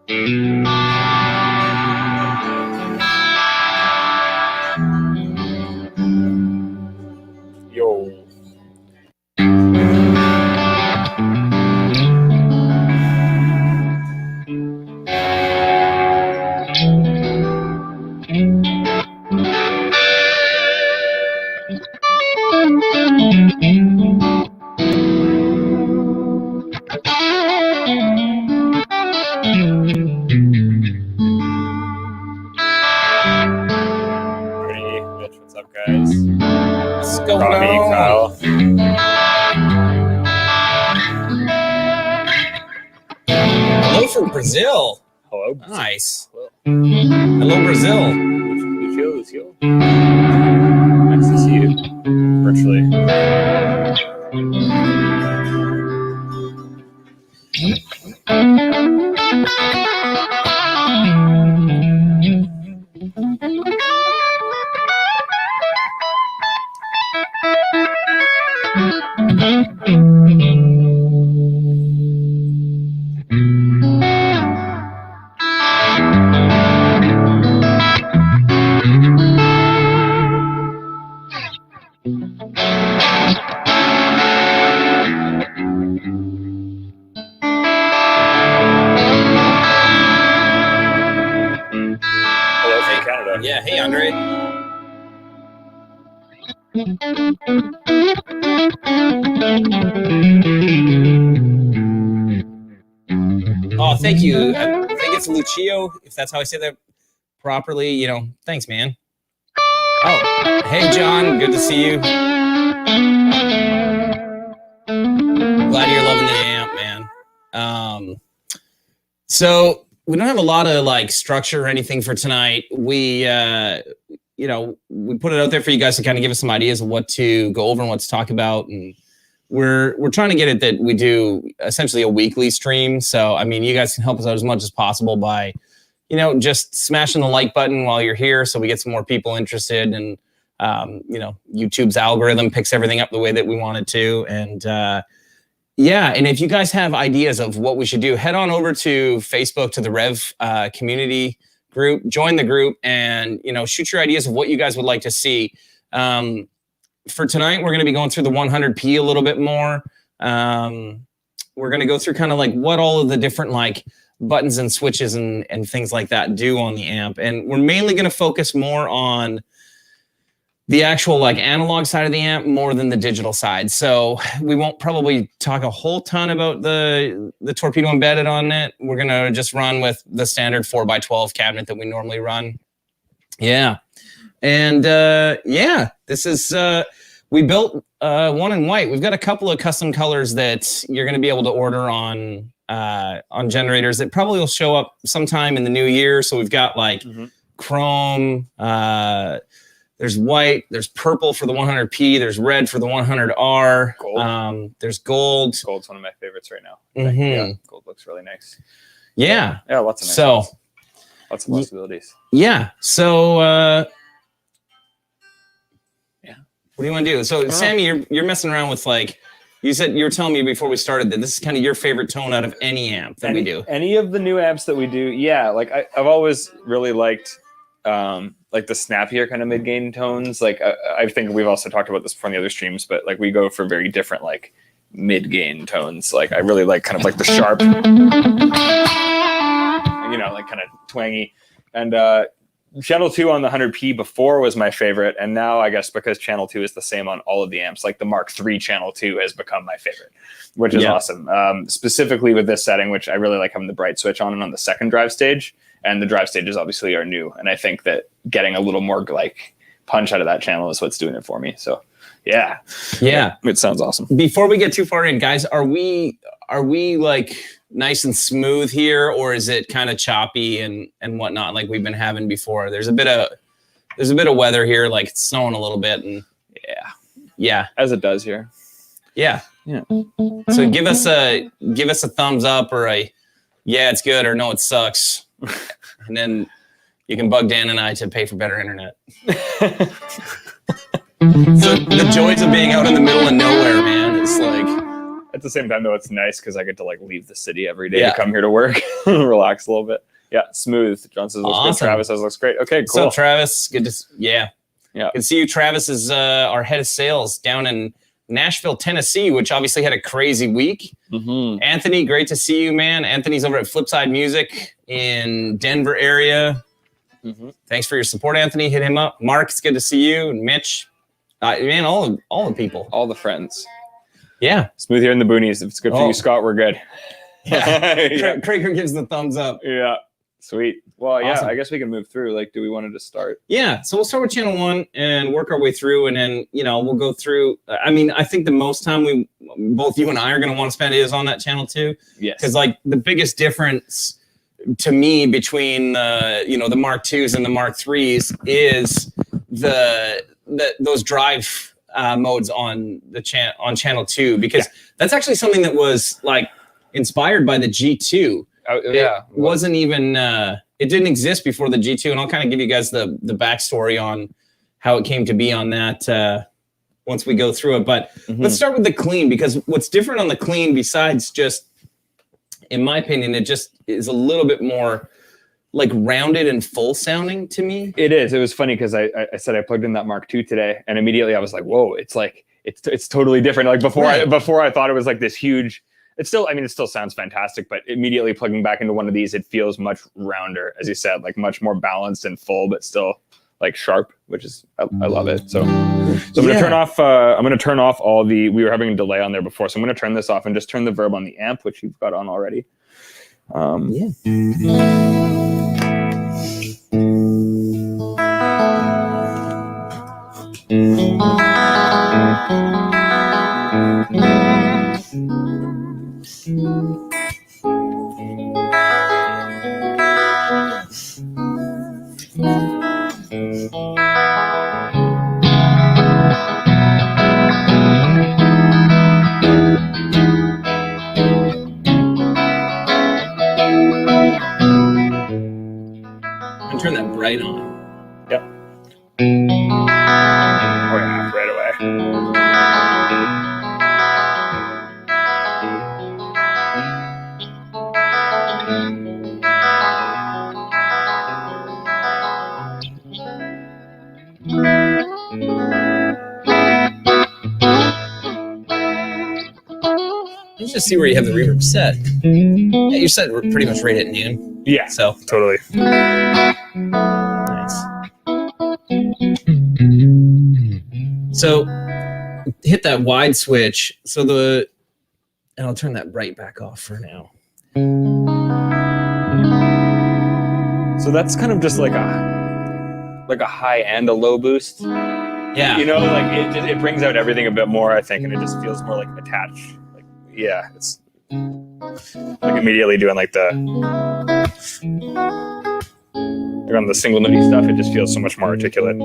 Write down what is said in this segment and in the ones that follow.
Yo. Mitch, what's up, guys? What's going Robbie, on? Kyle. Hello from Brazil. Hello. Nice. Hello. Hello, Brazil. Lucio. Nice to see you virtually. Hello from Canada. Yeah, hey, Andre. Oh, thank you. I think it's Lucio, if that's how I say that properly. You know, thanks, man. Oh, hey, John. Good to see you. Glad you're loving the amp, man. So we don't have a lot of like structure or anything for tonight. We put it out there for you guys to kind of give us some ideas of what to go over and what to talk about, and we're trying to get it that we do essentially a weekly stream. So I mean, you guys can help us out as much as possible by, just smashing the like button while you're here, so we get some more people interested, and YouTube's algorithm picks everything up the way that we want it to, and and if you guys have ideas of what we should do, head on over to Facebook, to the Rev community group, join the group, and shoot your ideas of what you guys would like to see. For tonight, we're going to be going through the 100p a little bit more. We're going to go through kind of like what all of the different like buttons and switches and things like that do on the amp, and we're mainly going to focus more on the actual like analog side of the amp more than the digital side. So we won't probably talk a whole ton about the torpedo embedded on it. We're going to just run with the standard 4x12 cabinet that we normally run. Yeah. And this is, we built one in white. We've got a couple of custom colors that you're going to be able to order on generators that probably will show up sometime in the new year. So we've got like chrome, there's white, there's purple for the 100p, there's red for the 100R, Gold. There's gold. Gold's one of my favorites right now. Mm-hmm. Yeah, gold looks really nice. Yeah. Yeah, lots of nice ones. Lots of possibilities. Yeah. So what do you want to do? So Sammy, you're messing around with like, you were telling me before we started that this is kind of your favorite tone out of any amp that we do. Any of the new amps that we do, yeah. Like I've always really liked like the snappier kind of mid-gain tones. Like I think we've also talked about this before in the other streams, but like we go for very different like mid-gain tones. Like I really like kind of like the sharp, like kind of twangy. And Channel 2 on the 100p before was my favorite, and now I guess because Channel 2 is the same on all of the amps, like the Mark III Channel 2 has become my favorite, which is awesome. Specifically with this setting, which I really like having the bright switch on and on the second drive stage, and the drive stages obviously are new, and I think that getting a little more like punch out of that channel is what's doing it for me. So yeah, it sounds awesome. Before we get too far in, guys, are we like nice and smooth here, or is it kind of choppy and whatnot like we've been having before? There's a bit of weather here, like it's snowing a little bit, and yeah, as it does here. Yeah. So give us a thumbs up or a it's good or no it sucks, and then you can bug Dan and I to pay for better internet. So the joys of being out in the middle of nowhere, man, it's like At the same time, though, it's nice because I get to like leave the city every day to come here to work, relax a little bit. Yeah, smooth. John says looks good. Travis says looks great. Okay, cool. What's up, Travis? Good to yeah. Good to see you. Travis is our head of sales down in Nashville, Tennessee, which obviously had a crazy week. Anthony, great to see you, man. Anthony's over at Flipside Music in Denver area. Thanks for your support, Anthony. Hit him up. Mark, it's good to see you. And Mitch, man, all the people, all the friends. Yeah, smooth here in the boonies. If it's good for you, Scott, we're good. Yeah. Krager gives the thumbs up. Yeah, sweet. Well, yeah, Awesome. I guess we can move through. Like, do we want to just start? Yeah, so we'll start with channel 1 and work our way through, and then we'll go through. I mean, I think the most time both you and I are going to want to spend is on that channel 2. Yes, because like the biggest difference to me between the Mark IIs and the Mark IIIs is those drive modes on the on channel 2, because that's actually something that was like inspired by the G2. It wasn't even it didn't exist before the G2, and I'll kind of give you guys the backstory on how it came to be on that once we go through it. But let's start with the clean, because what's different on the clean, besides just, in my opinion, it just is a little bit more like rounded and full sounding to me. It is. It was funny because I said I plugged in that Mark II today, and immediately I was like, whoa, it's like it's totally different. Like before I thought it was like this huge. It still sounds fantastic, but immediately plugging back into one of these, it feels much rounder, as you said, like much more balanced and full, but still like sharp, which is I love it. So I'm gonna turn off. I'm gonna turn off all the. We were having a delay on there before, so I'm gonna turn this off and just turn the verb on the amp, which you've got on already. And turn that bright on. Yep. Oh yeah, right away. Let's just see where you have the reverb set. Yeah, you're set pretty much right at noon. Yeah, So totally. nice. So hit that wide switch. So and I'll turn that bright back off for now. So that's kind of just like a high and a low boost. Yeah. Like it brings out everything a bit more, I think, and it just feels more like attached. Like, yeah, it's like immediately doing like on the single nutty stuff, it just feels so much more articulate.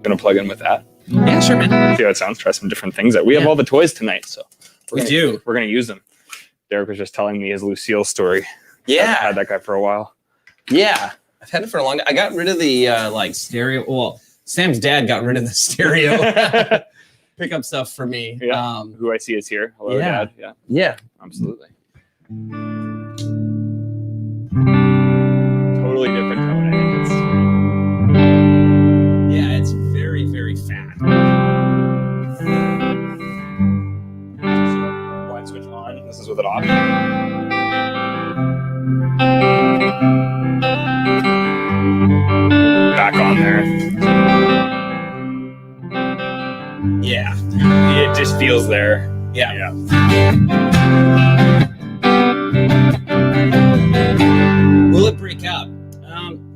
Gonna plug in with that. Yeah, sure, man. See how it sounds. Try some different things. We have all the toys tonight, so we're gonna use them. Derek was just telling me his Lucille story. Yeah, I've had that guy for a while. Yeah, I've had it for a long time. I got rid of the like stereo. Well, Sam's dad got rid of the stereo pickup stuff for me. Yeah. Who I see is here. Hello, Dad. Yeah. Yeah. Absolutely. Totally different tone. I think it's very, very fat. Wide switch on. This is with it off. Back on there. Yeah. It just feels there. Yeah. Will it break up?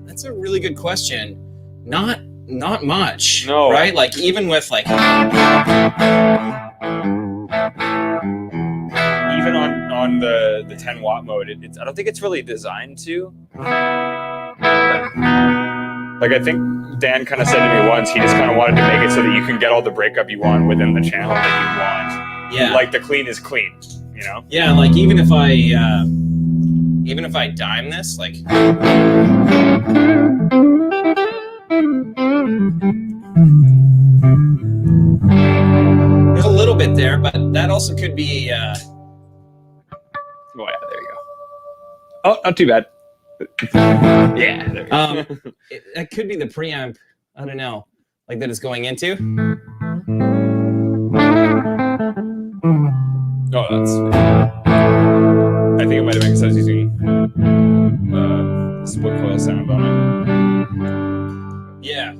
That's a really good question. Not much. No. Right? Like even with like even on the 10 watt mode, it's I don't think it's really designed to. Like I think Dan kind of said to me once, he just kind of wanted to make it so that you can get all the breakup you want within the channel that you want. Yeah. Like the clean is clean, Yeah, like even if I even if I dime this, like. There's a little bit there, but that also could be. Oh yeah, there you go. Oh, not too bad. Yeah. There you go. That could be the preamp. I don't know, like that it's going into. Oh, that's. I think it might have been because I was using split coil sound on it. Yeah.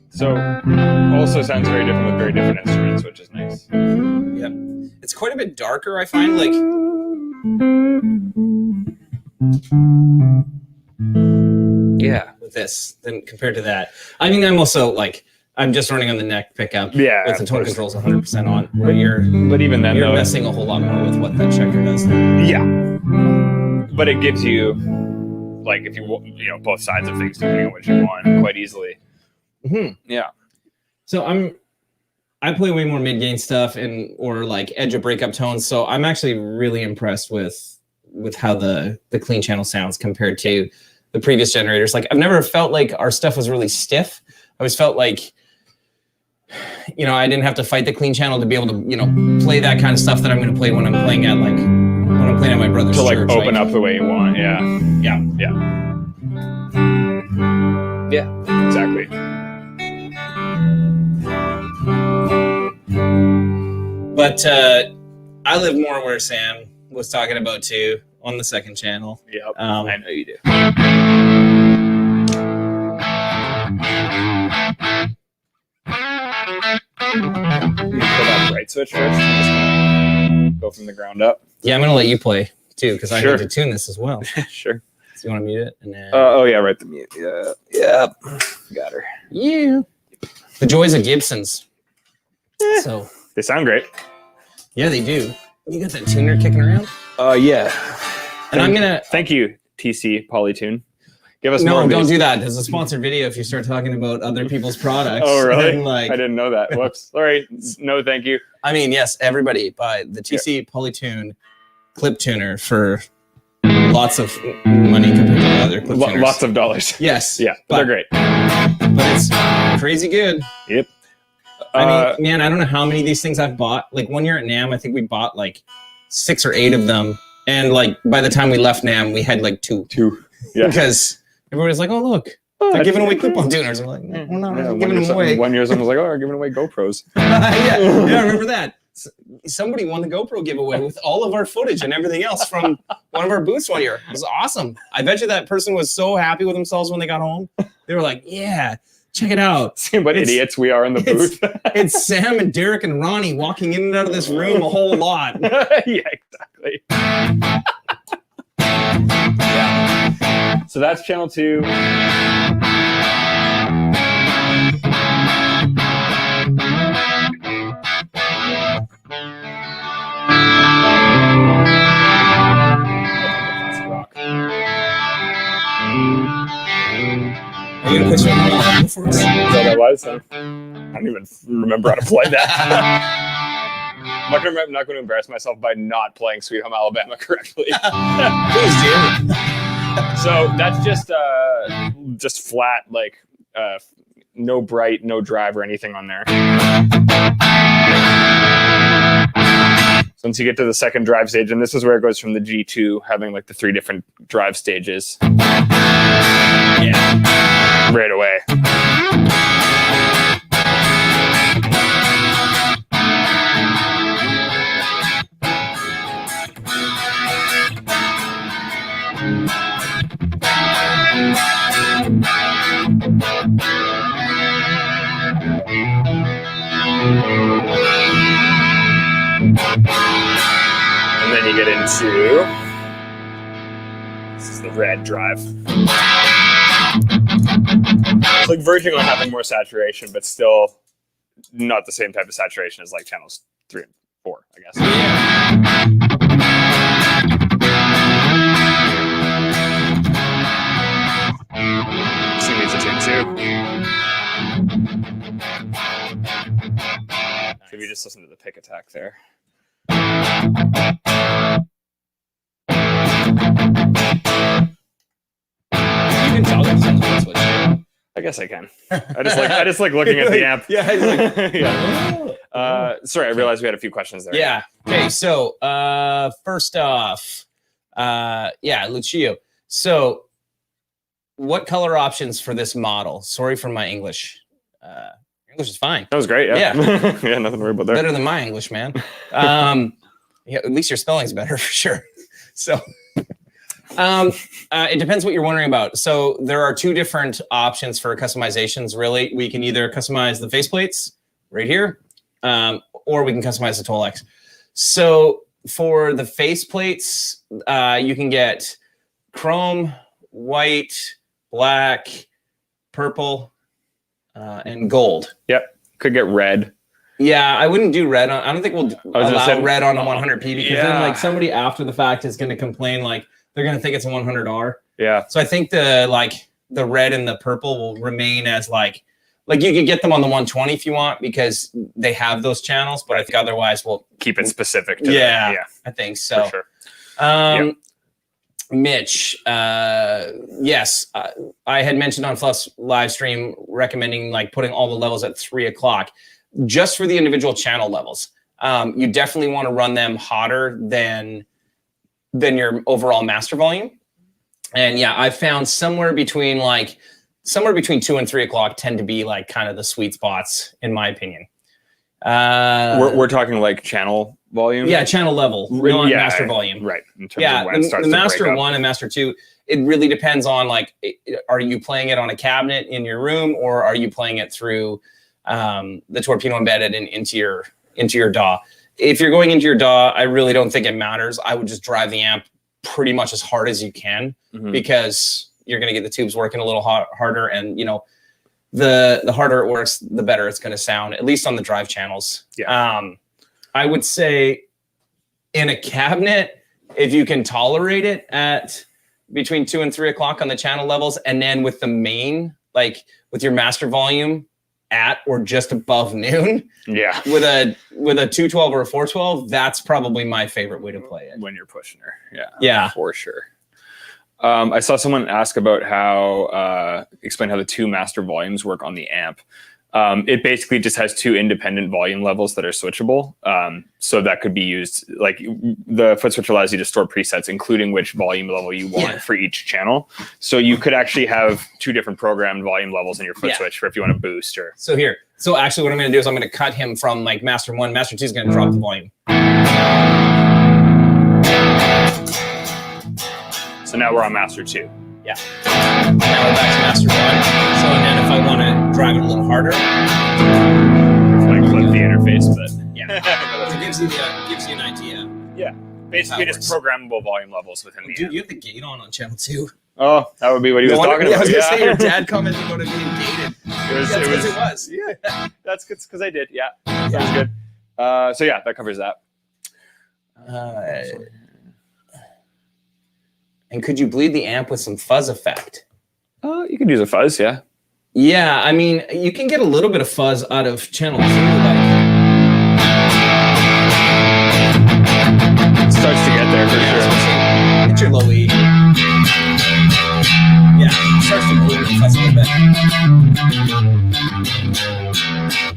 So, also sounds very different with very different instruments, which is nice. Yep. It's quite a bit darker, I find, like. Yeah. With this than compared to that. I mean, I'm also like. I'm just running on the neck pickup. Yeah. With the tone controls 100% on. Where but even then, you're messing a whole lot more with what that checker does. Yeah. But it gives you, like, if you both sides of things depending on what you want quite easily. Mm-hmm. Yeah. So I play way more mid-gain stuff or like edge of breakup tones. So I'm actually really impressed with how the clean channel sounds compared to the previous generators. Like I've never felt like our stuff was really stiff. I always felt like, I didn't have to fight the clean channel to be able to, play that kind of stuff that I'm going to play when I'm playing at my brother's church. To like church, open up the way you want. Yeah. Yeah. Yeah. Yeah. Exactly. But I live more where Sam was talking about too on the second channel. Yep. I know you do. You pull that bright switch first and just go from the ground up. Yeah, I'm gonna let you play too because I Sure. need to tune this as well. Sure. So you want to mute it and then. Oh yeah, right the mute. Yeah. Yep. Got her. Yeah. The joys of Gibsons. So they sound great. Yeah, they do. You got that tuner kicking around? Yeah. And I'm gonna thank you, TC Polytune. Give us more. No, don't do that. There's a sponsored video if you start talking about other people's products. Oh, really? And, I didn't know that. Whoops. Sorry. No, thank you. I mean, yes, everybody buy the TC Polytune clip tuner for lots of money compared to other clip tuners. Lots of dollars. Yes. Yeah, but they're great. But it's crazy good. Yep. I mean, man, I don't know how many of these things I've bought. Like one year at NAMM, I think we bought like 6 or 8 of them. And like by the time we left NAMM, we had like 2. Yeah. Because everybody's like, oh, look, they're giving away clip-on tuners. I'm like, we're not giving them away. 1 year, someone was like, oh, we're giving away GoPros. yeah, I remember that. Somebody won the GoPro giveaway with all of our footage and everything else from one of our booths one year. It was awesome. I bet you that person was so happy with themselves when they got home. They were like, yeah, check it out. See what idiots we are in the booth. It's Sam and Derek and Ronnie walking in and out of this room a whole lot. Yeah, exactly. Yeah. So that's channel 2. Are you gonna put your on for us? Is that what it was? I don't even remember how to play that. I'm not going to embarrass myself by not playing Sweet Home Alabama correctly. Please do. So that's just flat, like no bright, no drive or anything on there. So once you get to the second drive stage, and this is where it goes from the G2, having like the 3 different drive stages. Yeah, right away. And then you get into, this is the red drive. It's like verging on having more saturation, but still not the same type of saturation as like channels 3 and 4, I guess. See these are too. So if you just listen to the pick attack there. You can tell there's something on switch. I guess I can. I just like looking at the amp. Yeah. Like, yeah. Sorry, I realized we had a few questions there. Yeah. Okay. So first off, Lucio. So what color options for this model? Sorry for my English. English is fine. That was great. Yeah. Yeah, nothing to worry about there. Better than my English, man. Yeah, at least your spelling's better for sure. So it depends what you're wondering about. So there are two different options for customizations, really. We can either customize the faceplates right here, or we can customize the Tolex. So for the faceplates, you can get chrome, white, black, purple, and gold. Yep. Could get red. Yeah, I wouldn't do red. I don't think we'll allow red on a 100p because then like somebody after the fact is going to complain like they're going to think it's a 100R. Yeah. So I think the red and the purple will remain as like you could get them on the 120 if you want because they have those channels, but I think otherwise we'll keep it specific to yeah, I think so. For sure. Mitch, yes, I had mentioned on Fluff's live stream recommending like putting all the levels at 3 o'clock just for the individual channel levels. You definitely want to run them hotter than your overall master volume. And yeah, I found somewhere between 2 and 3 o'clock tend to be like kind of the sweet spots in my opinion. We're talking like channel volume. Yeah, channel level, not master volume. Right. In terms of when it starts the to master break up. 1 and master 2, it really depends on like, are you playing it on a cabinet in your room or are you playing it through the torpedo embedded into your DAW? If you're going into your DAW, I really don't think it matters. I would just drive the amp pretty much as hard as you can because you're going to get the tubes working a little harder, and you know the harder it works, the better it's going to sound, at least on the drive channels. Yeah. I would say in a cabinet, if you can tolerate it at between 2 and 3 o'clock on the channel levels, and then with the main, like with your master volume at or just above noon, yeah, with a 212 or a 412, that's probably my favorite way to play it when you're pushing her. Yeah, for sure. I saw someone ask about explain how the 2 master volumes work on the amp. It basically just has 2 independent volume levels that are switchable. So that could be used, like the foot switch allows you to store presets, including which volume level you want for each channel. So you could actually have 2 different programmed volume levels in your foot switch for if you want to boost or. So actually what I'm going to do is I'm going to cut him from like master 1. Master 2 is going to drop the volume. So now we're on master 2. Yeah. Now we're back to master 1. So then if I want to drive it a little harder, like clip the interface, but yeah, it gives you an idea. Yeah, basically just programmable volume levels within the. Dude, you have the gate on channel 2. Oh, that would be what he was talking about. I was gonna say your dad commented about it being gated. It was. Yeah, that's good because I did. Yeah, that was good. So yeah, that covers that. And could you bleed the amp with some fuzz effect? You could use a fuzz, yeah. Yeah, I mean, you can get a little bit of fuzz out of channel 2. Like, it starts to get there for sure. Hit your low E. Yeah, it starts to bleed the fuzz a little bit.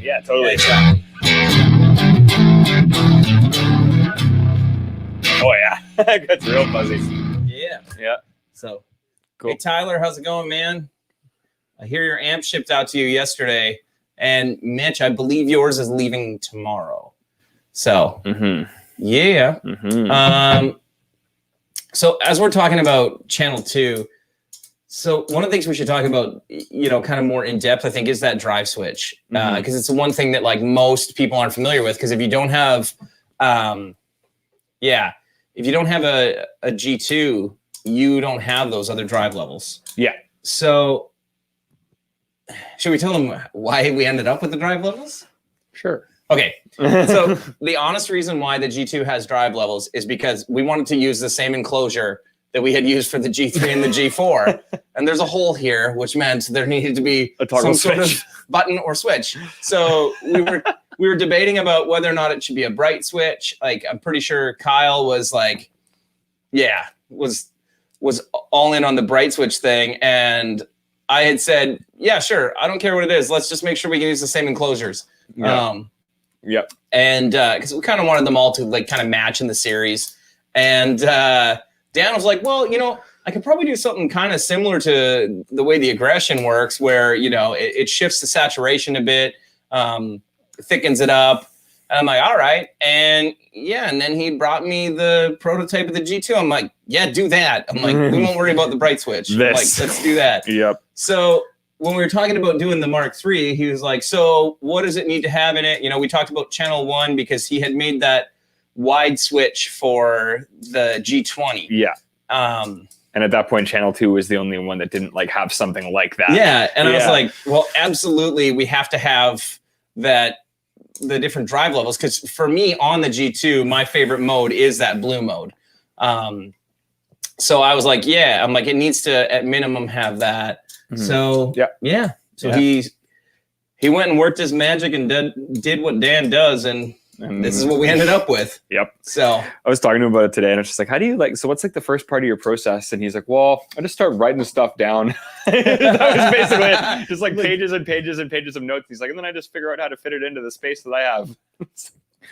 Yeah, totally. Yeah, exactly. Oh yeah, that's real fuzzy. Yeah. So, cool. Hey Tyler, how's it going, man? I hear your amp shipped out to you yesterday, and Mitch, I believe yours is leaving tomorrow. So, yeah. So as we're talking about channel 2, so one of the things we should talk about, you know, kind of more in depth, I think, is that drive switch, because it's the one thing that like most people aren't familiar with. Because if you don't have, if you don't have a G2, you don't have those other drive levels. Yeah. So should we tell them why we ended up with the drive levels? Sure. Okay. So the honest reason why the G2 has drive levels is because we wanted to use the same enclosure that we had used for the G3 and the G4. And there's a hole here, which meant there needed to be some sort of button or switch. So we were debating about whether or not it should be a bright switch. Like, I'm pretty sure Kyle was like, was was all in on the bright switch thing, and I had said, yeah, sure, I don't care what it is. Let's just make sure we can use the same enclosures. Yeah. Yep. And because we kind of wanted them all to like kind of match in the series. And Dan was like, well, you know, I could probably do something kind of similar to the way the aggression works, where, you know, it shifts the saturation a bit, thickens it up. And I'm like, all right. And yeah, and then he brought me the prototype of the G2. I'm like, yeah, do that. I'm like, we won't worry about the bright switch. Like, let's do that. Yep. So when we were talking about doing the Mark III, he was like, so what does it need to have in it? You know, we talked about channel 1 because he had made that wide switch for the G20. Yeah. And at that point, channel 2 was the only one that didn't like have something like that. Yeah. And I was like, well, absolutely. We have to have that, the different drive levels. Cause for me on the G2, my favorite mode is that blue mode. So I was like, yeah, I'm like, it needs to at minimum have that. So yeah. So he went and worked his magic and did what Dan does, and this is what we ended up with. Yep. So I was talking to him about it today, and I was just like, how do you like, so what's like the first part of your process? And he's like, well, I just start writing stuff down. That was basically it. Just like pages and pages and pages of notes. He's like, and then I just figure out how to fit it into the space that I have.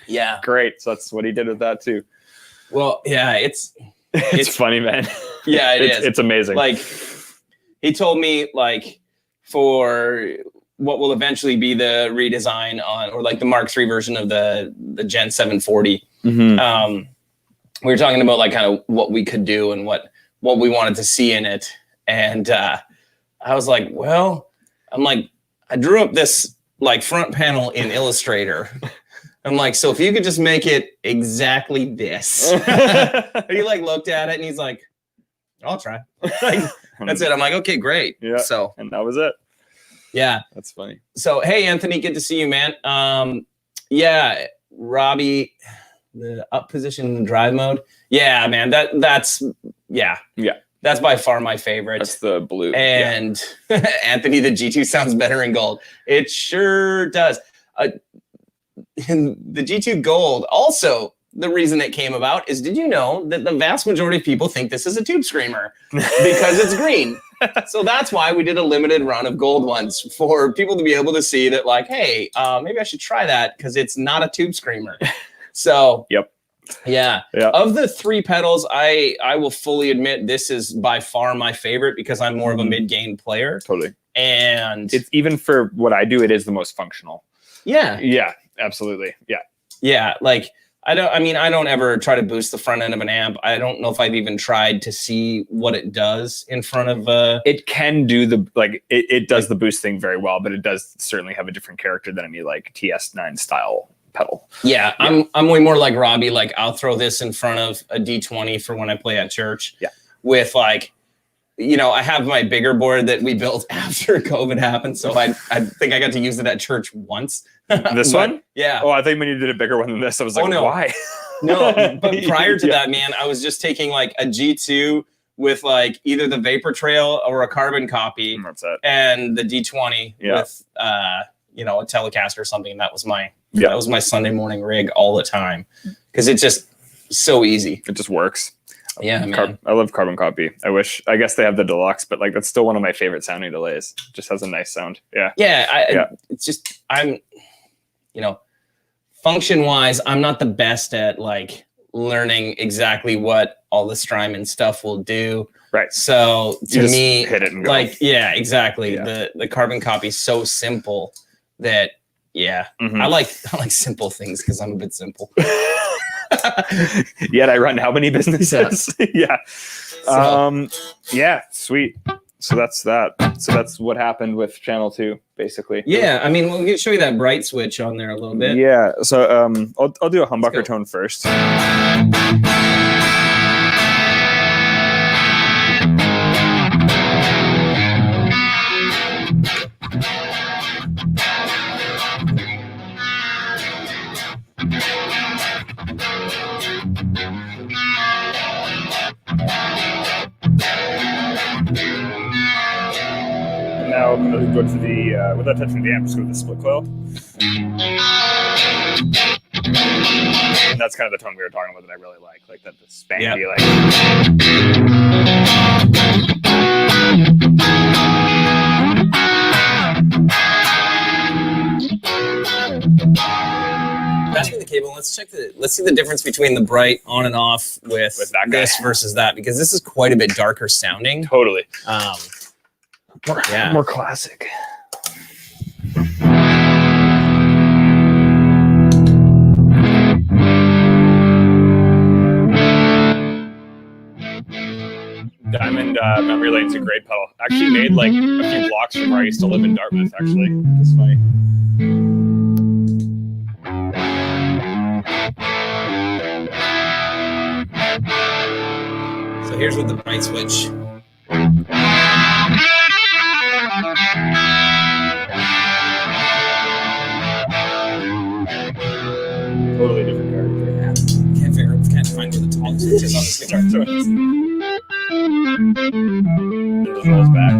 yeah. Great. So that's what he did with that too. Well, yeah, it's funny, man. Yeah, It's amazing. Like, he told me, like, for what will eventually be the redesign on, or like the Mark III version of the Gen 740, we were talking about like kind of what we could do and what we wanted to see in it. And I was like, well, I'm like, I drew up this like front panel in Illustrator. I'm like, so if you could just make it exactly this. He like looked at it and he's like, I'll try. Like, that's it. I'm like, okay, great. Yeah. So, and that was it. Yeah. That's funny. So, hey, Anthony, good to see you, man. Yeah, Robbie, the up position in drive mode. Yeah, man, that's by far my favorite. That's the blue. And Anthony, the G2 sounds better in gold. It sure does. The G2 Gold, also, the reason it came about is, did you know that the vast majority of people think this is a tube screamer because it's green? So that's why we did a limited run of gold ones, for people to be able to see that, like, hey, maybe I should try that because it's not a tube screamer. So yeah. Of the 3 pedals, I will fully admit this is by far my favorite because I'm more of a mid-gain player. Totally. And it's even for what I do, it is the most functional. Yeah. Yeah, absolutely. Yeah. Yeah, like, I don't ever try to boost the front end of an amp. I don't know if I've even tried to see what it does in front of it can do the, like, it does the boost thing very well, but it does certainly have a different character than any like TS9 style pedal. Yeah, I'm way more like Robbie. Like, I'll throw this in front of a D20 for when I play at church. Yeah. With like, you know, I have my bigger board that we built after COVID happened, so I think I got to use it at church once. This one? Yeah. Oh, I think when you did a bigger one than this, I was like, why? No, but prior to that, man, I was just taking like a G2 with like either the Vapor Trail or a carbon copy. That's it. And the D20 with you know, a Telecaster or something. That was my Sunday morning rig all the time, because it's just so easy. It just works. Yeah, man. I love carbon copy. I guess they have the deluxe, but like that's still one of my favorite sounding delays. It just has a nice sound. Yeah. Yeah. It's just, you know, function wise, I'm not the best at like learning exactly what all the Strymon stuff will do. Right. So to me, hit it and go. Like, yeah, exactly. Yeah. The carbon copy is so simple that I like simple things because I'm a bit simple. Yet I run how many businesses? Yeah. Sweet. So that's that. So that's what happened with channel 2, basically. Yeah, I mean, we'll show you that bright switch on there a little bit. Yeah. So I'll do a humbucker tone first. Now I'm going to go to the, without touching the amp, just go to the split coil. And that's kind of the tone we were talking about that I really like that the spanky, Yep. Pass me the cable. Let's see the difference between the bright on and off with that this versus that, because this is quite a bit darker sounding. Totally. Yeah. More classic. Diamond memory lane's a great pedal. Actually made like a few blocks from where I used to live in Dartmouth, actually. It's funny. So here's what the bright switch. Totally different character. Can't find where the tone switch is on this guitar. It rolls back.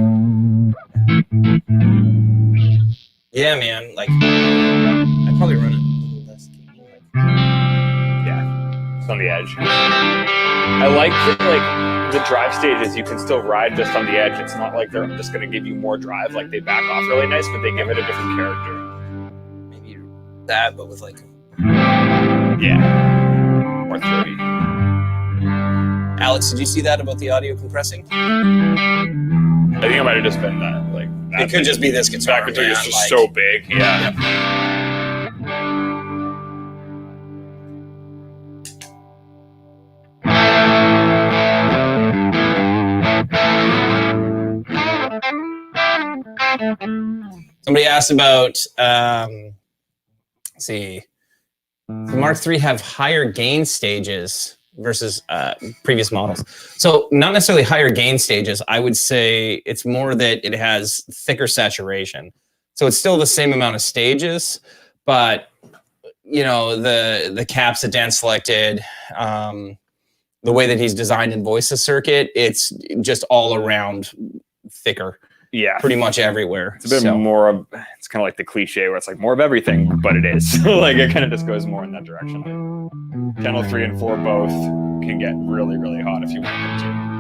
Yeah, man. Like, I'd probably run it a little less. Yeah, it's on the edge. I like that, like the drive stages, you can still ride just on the edge. It's not like they're just going to give you more drive. Like they back off really nice, but they give it a different character. Maybe that, but with like, yeah, more throaty. Alex, did you see that about the audio compressing? I think it might have just been that. Like that it could just be this guitar. Back guitar is just so big. Yeah. Somebody asked about, let's see, the Mark III have higher gain stages versus previous models. So not necessarily higher gain stages. I would say it's more that it has thicker saturation. So it's still the same amount of stages, but you know, the caps that Dan selected, the way that he's designed and voiced the circuit, it's just all around thicker. Yeah, pretty much everywhere. It's a bit more of, it's kind of like the cliche where it's like more of everything, but it is. Like it kind of just goes more in that direction. Channel 3 and 4 both can get really, really hot if you want them to.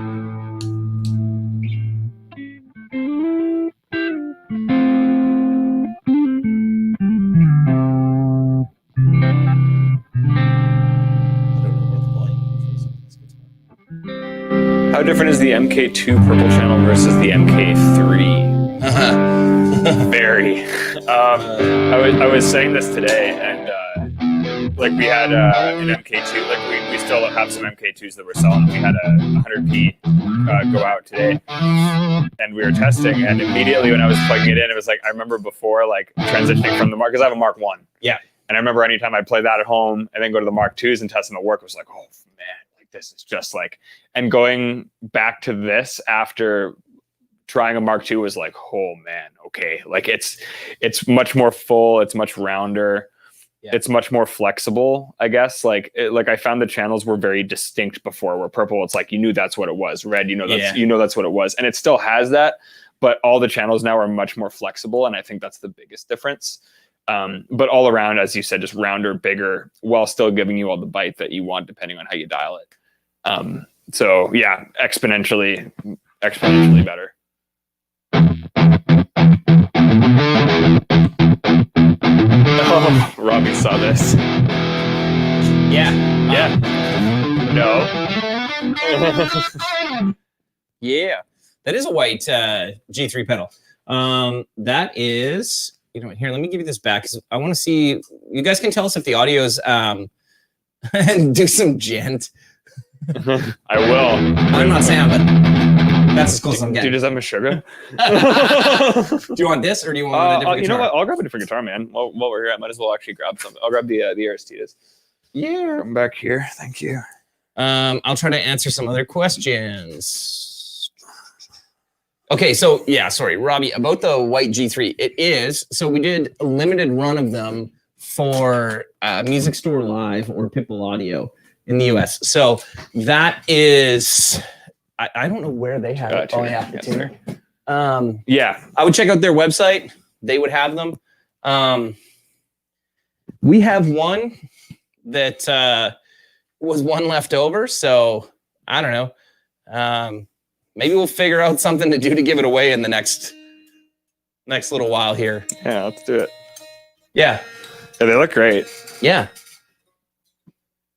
How different is the MK2 purple channel versus the MK3? Very. I was saying this today, and like we had an MK2, like we still have some MK2s that we're selling. We had a 100p go out today, and we were testing, and immediately when I was plugging it in, it was like, I remember before like transitioning from the Mark, because I have a Mark 1. Yeah. And I remember anytime I'd play that at home and then go to the Mark 2s and test them at work, it was like, oh man, like this is just like, and going back to this after trying a Mark II was like, oh man, okay. Like it's much more full. It's much rounder. Yeah. It's much more flexible, I guess. Like I found the channels were very distinct before, where purple, it's like, you knew that's what it was. Red, you know, that's what it was. And it still has that, but all the channels now are much more flexible. And I think that's the biggest difference. But all around, as you said, just rounder, bigger, while still giving you all the bite that you want, depending on how you dial it. So yeah, exponentially better. Oh, Robbie saw this. Yeah. Yeah. No. Yeah. That is a white G3 pedal. That is, you know what, here, let me give you this back, because I want to see, you guys can tell us if the audio's, do some gent. I will. I'm not saying, but that's as close as I'm getting. Dude, does that have a sugar? Do you want this, or do you want a different you know guitar? what? I'll grab a different guitar, man. While we're here, I might as well actually grab some. I'll grab the Aristides. Yeah. Come back here. Thank you. I'll try to answer some other questions. Okay, so yeah, sorry, Robbie, about the white G3. It is, so we did a limited run of them for Music Store Live or Pitbull Audio in the US. So that is, I don't know where they have it. Oh yeah, the tuner. Yeah, I would check out their website. They would have them. We have one that was one left over. So I don't know. Maybe we'll figure out something to do to give it away in the next little while here. Yeah, let's do it. Yeah. Yeah, they look great. Yeah.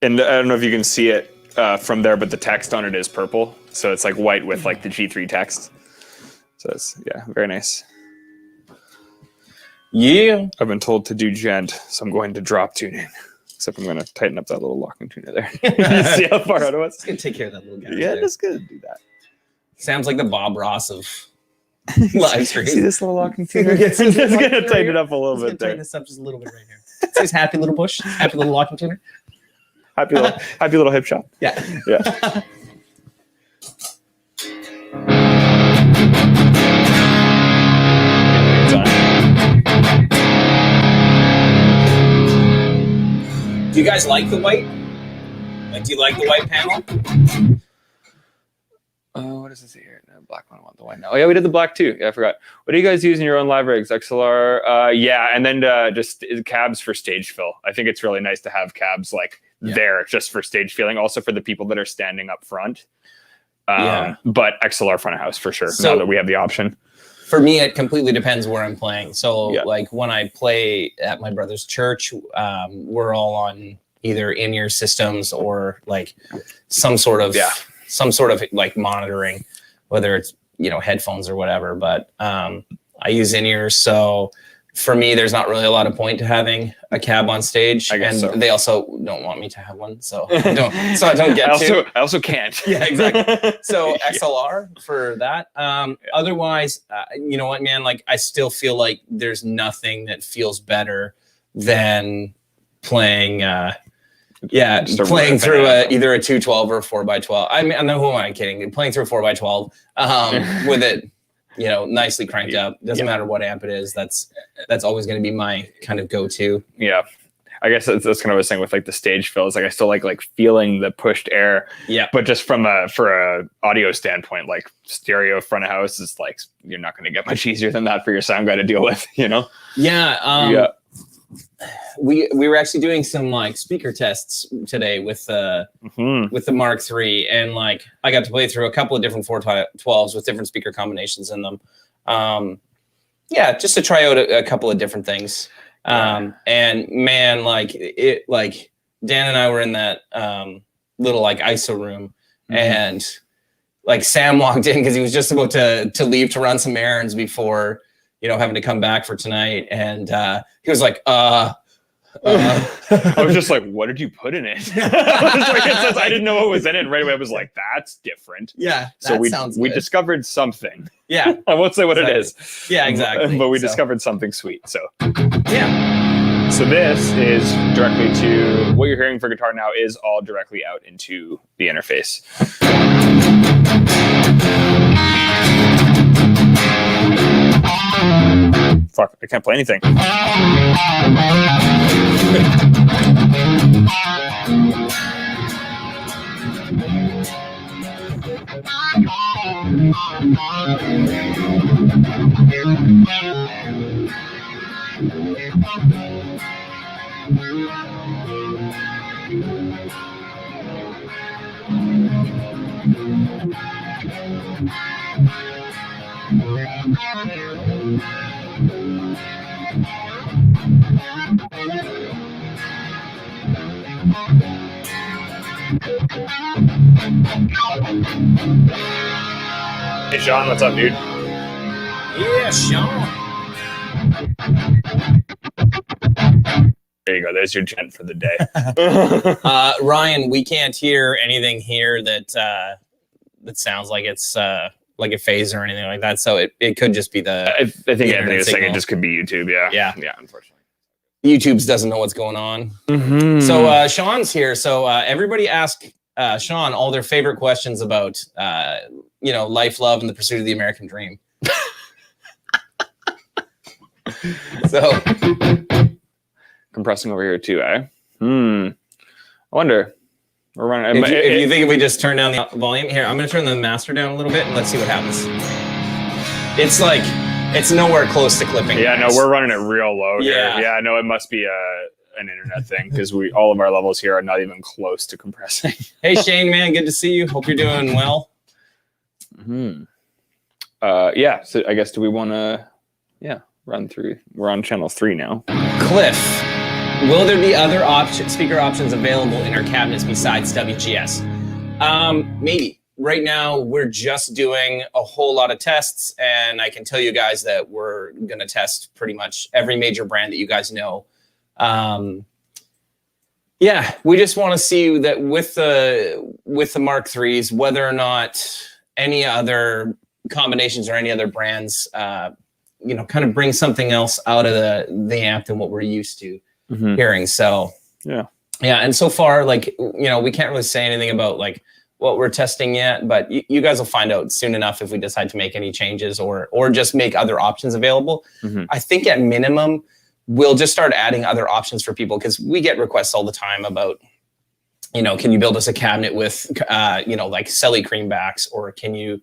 And I don't know if you can see it from there, but the text on it is purple. So it's like white with like the G3 text. So it's, yeah, very nice. Yeah. I've been told to do gent, so I'm going to drop tuning. Except I'm going to tighten up that little locking tuner there. You see how far out it was? It's going to take care of that little guy. Yeah, right just going to do that. Sounds like the Bob Ross of live stream. See this little locking tuner? I'm just going to tighten it up a little bit there. Tighten this up just a little bit right here. It says happy little bush, happy little locking tuner. Happy little hip shop. Yeah. Yeah. Do you guys like the white? Like, do you like the white panel? Oh, what does it say here? No, black one. I want the white now. Oh yeah, we did the black too. Yeah, I forgot. What do you guys use in your own live rigs? XLR. Yeah, and then just cabs for stage fill. I think it's really nice to have cabs like there just for stage filling. Also for the people that are standing up front. But XLR front of house for sure. So, now that we have the option. For me, it completely depends where I'm playing. So like when I play at my brother's church, we're all on either in-ear systems or like some sort of like monitoring, whether it's, you know, headphones or whatever. But I use in-ears. So for me, there's not really a lot of point to having a cab on stage. I guess and they also don't want me to have one. So I don't get I also can't. Yeah, exactly. So XLR for that. Otherwise, you know what, man, like I still feel like there's nothing that feels better than playing playing through either a 212 or a 4x12. I mean, who am I kidding? Playing through a 4x12 with it, you know, nicely cranked up. Doesn't matter what amp it is. That's always going to be my kind of go-to. Yeah. I guess that's kind of what I was saying with like the stage fills. Like I still like feeling the pushed air. Yeah. But just for a audio standpoint, like stereo front of house is like, you're not going to get much easier than that for your sound guy to deal with, you know? Yeah. We were actually doing some like speaker tests today with the Mark III, and like I got to play through a couple of different 412s with different speaker combinations in them. Just to try out a couple of different things. And man, like Dan and I were in that little like ISO room, and like Sam walked in because he was just about to leave to run some errands before, you know, having to come back for tonight. And he was like, I was just like, what did you put in it? I didn't know what was in it. And right away I was like, that's different. Yeah. So we discovered something. Yeah. I won't say what it is. Yeah, exactly. But we discovered something sweet. So yeah. So this is directly to what you're hearing for guitar now is all directly out into the interface. Fuck, I can't play anything. Hey Sean, what's up, dude? Yeah, Sean. There you go. There's your gent for the day. Ryan, we can't hear anything here that sounds like it's like a phase or anything like that. So it could just be the. I think Anthony was saying it just could be YouTube. Yeah. Unfortunately, YouTube's doesn't know what's going on. So Sean's here. So everybody ask Sean all their favorite questions about life, love, and the pursuit of the American dream. So compressing over here too, eh? I wonder. We're running. If you think if we just turn down the volume here, I'm going to turn the master down a little bit and let's see what happens. It's like it's nowhere close to clipping. Yeah, no, we're running it real low here. Yeah. Yeah, no, it must be a an internet thing because all of our levels here are not even close to compressing. Hey Shane, man, good to see you. Hope you're doing well. Yeah. So I guess do we want to run through? We're on channel 3 now. Cliff, will there be other speaker options available in our cabinets besides WGS? Maybe. Right now, we're just doing a whole lot of tests, and I can tell you guys that we're going to test pretty much every major brand that you guys know. Yeah, we just want to see that with the Mark IIIs, whether or not any other combinations or any other brands, kind of bring something else out of the amp than what we're used to hearing. So yeah, and so far, like, we can't really say anything about like what we're testing yet, but you guys will find out soon enough if we decide to make any changes or just make other options available. I think at minimum, we'll just start adding other options for people because we get requests all the time about, can you build us a cabinet with, like Selly creambacks, or can you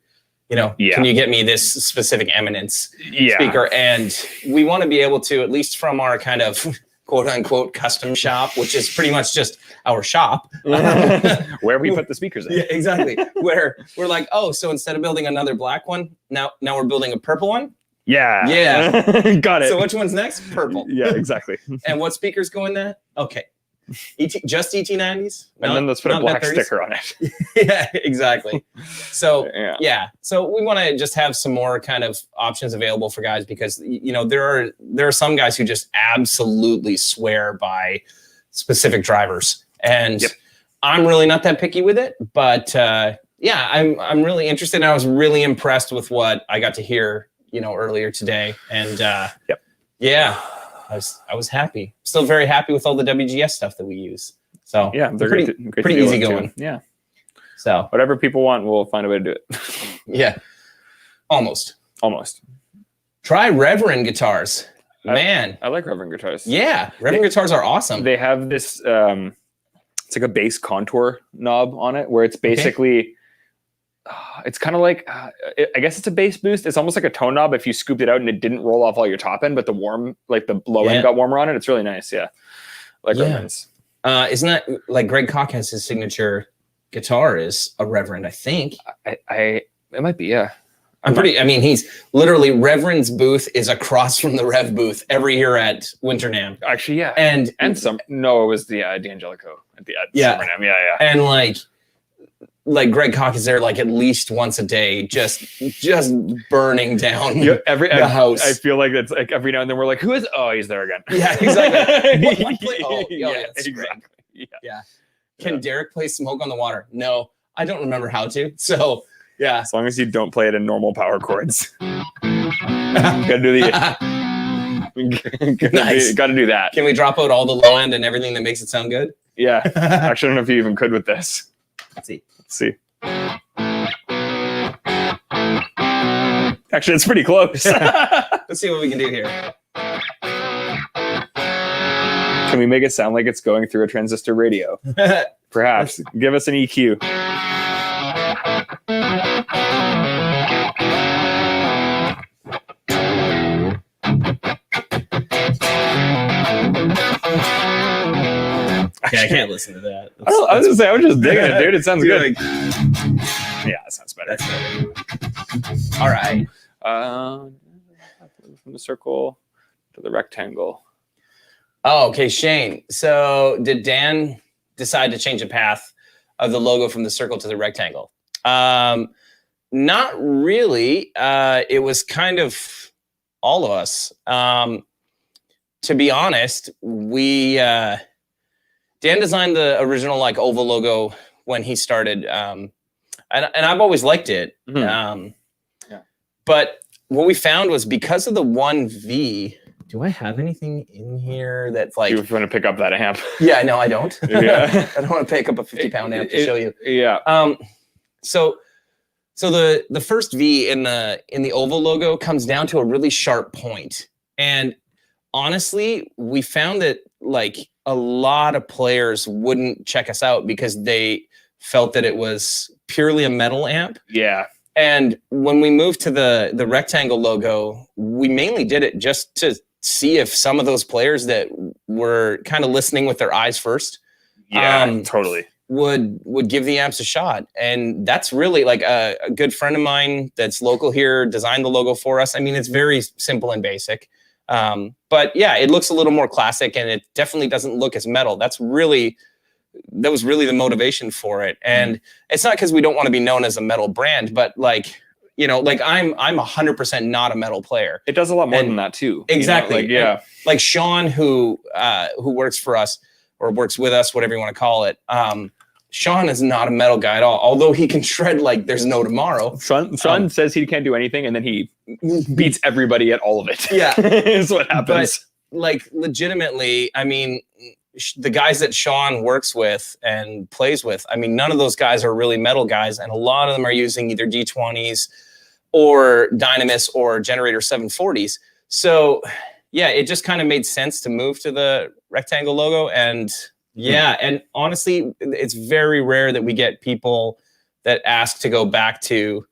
get me this specific Eminence speaker? And we want to be able to, at least from our kind of quote unquote custom shop, which is pretty much just our shop. Where we put the speakers in. Yeah, exactly. Where we're like, oh, so instead of building another black one, now we're building a purple one? Yeah. Got it. So which one's next? Purple. Yeah, exactly. And what speakers go in that? Okay. Just ET90s? And then let's put a black sticker on it. Yeah, exactly. So so we want to just have some more kind of options available for guys because there are some guys who just absolutely swear by specific drivers, and I'm really not that picky with it. But I'm really interested. And I was really impressed with what I got to hear earlier today, and I was happy. Still very happy with all the WGS stuff that we use. So yeah, they're pretty easy going. Too. Yeah. So whatever people want, we'll find a way to do it. Yeah. Almost. Try Reverend guitars. Man. I like Reverend guitars. Yeah. Reverend guitars are awesome. They have this it's like a bass contour knob on it where it's basically it's kind of like I guess it's a bass boost. It's almost like a tone knob if you scooped it out and it didn't roll off all your top end, but the low end got warmer on it. It's really nice. Yeah. Reverends. Isn't that like Greg Koch has his signature guitar is a Reverend, I think. It might be, yeah. He's literally Reverend's booth is across from the Rev booth every year at Winter NAMM. Actually, yeah. And it was the D'Angelico at Summer NAMM. Yeah. And like Greg Koch is there like at least once a day, just burning down the house. I feel like it's like every now and then we're like, who is? Oh, he's there again. Yeah, exactly. Exactly. Yeah. Can Derek play Smoke on the Water? No, I don't remember how to. So yeah, as long as you don't play it in normal power chords. Gotta do Nice. Gotta do that. Can we drop out all the low end and everything that makes it sound good? Yeah. Actually, I don't know if you even could with this. Let's see. Actually, it's pretty close. Let's see what we can do here. Can we make it sound like it's going through a transistor radio? Perhaps. Give us an EQ. I can't listen to that. I was just digging it, dude. It sounds good. Yeah, it sounds better. All right. From the circle to the rectangle. Oh, okay, Shane. So did Dan decide to change the path of the logo from the circle to the rectangle? Not really. It was kind of all of us. To be honest, Dan designed the original like oval logo when he started, and I've always liked it. But what we found was because of the 1V. Do I have anything in here that's like? You want to pick up that amp? Yeah, no, I don't. Yeah. I don't want to pick up a 50-pound amp to show you. Yeah. So the first V in the oval logo comes down to a really sharp point, and honestly, we found that like a lot of players wouldn't check us out because they felt that it was purely a metal amp. Yeah. And when we moved to the rectangle logo, we mainly did it just to see if some of those players that were kind of listening with their eyes first, totally would give the amps a shot. And that's really like a good friend of mine that's local here designed the logo for us. I mean, it's very simple and basic. But yeah, it looks a little more classic, and it definitely doesn't look as metal. That was really the motivation for it. And it's not because we don't want to be known as a metal brand, but like, you know, like I'm 100% not a metal player. It does a lot more than that too. Exactly. You know? Like, like Sean, who works for us or works with us, whatever you want to call it. Sean is not a metal guy at all, although he can shred like there's no tomorrow. Sean says he can't do anything, and then he beats everybody at all of it. Yeah. Is what happens. But like legitimately, I mean, the guys that Sean works with and plays with, I mean, none of those guys are really metal guys, and a lot of them are using either D20s or Dynamis or Generator 740s. So yeah, it just kind of made sense to move to the rectangle logo. And yeah, and honestly, it's very rare that we get people that ask to go back to,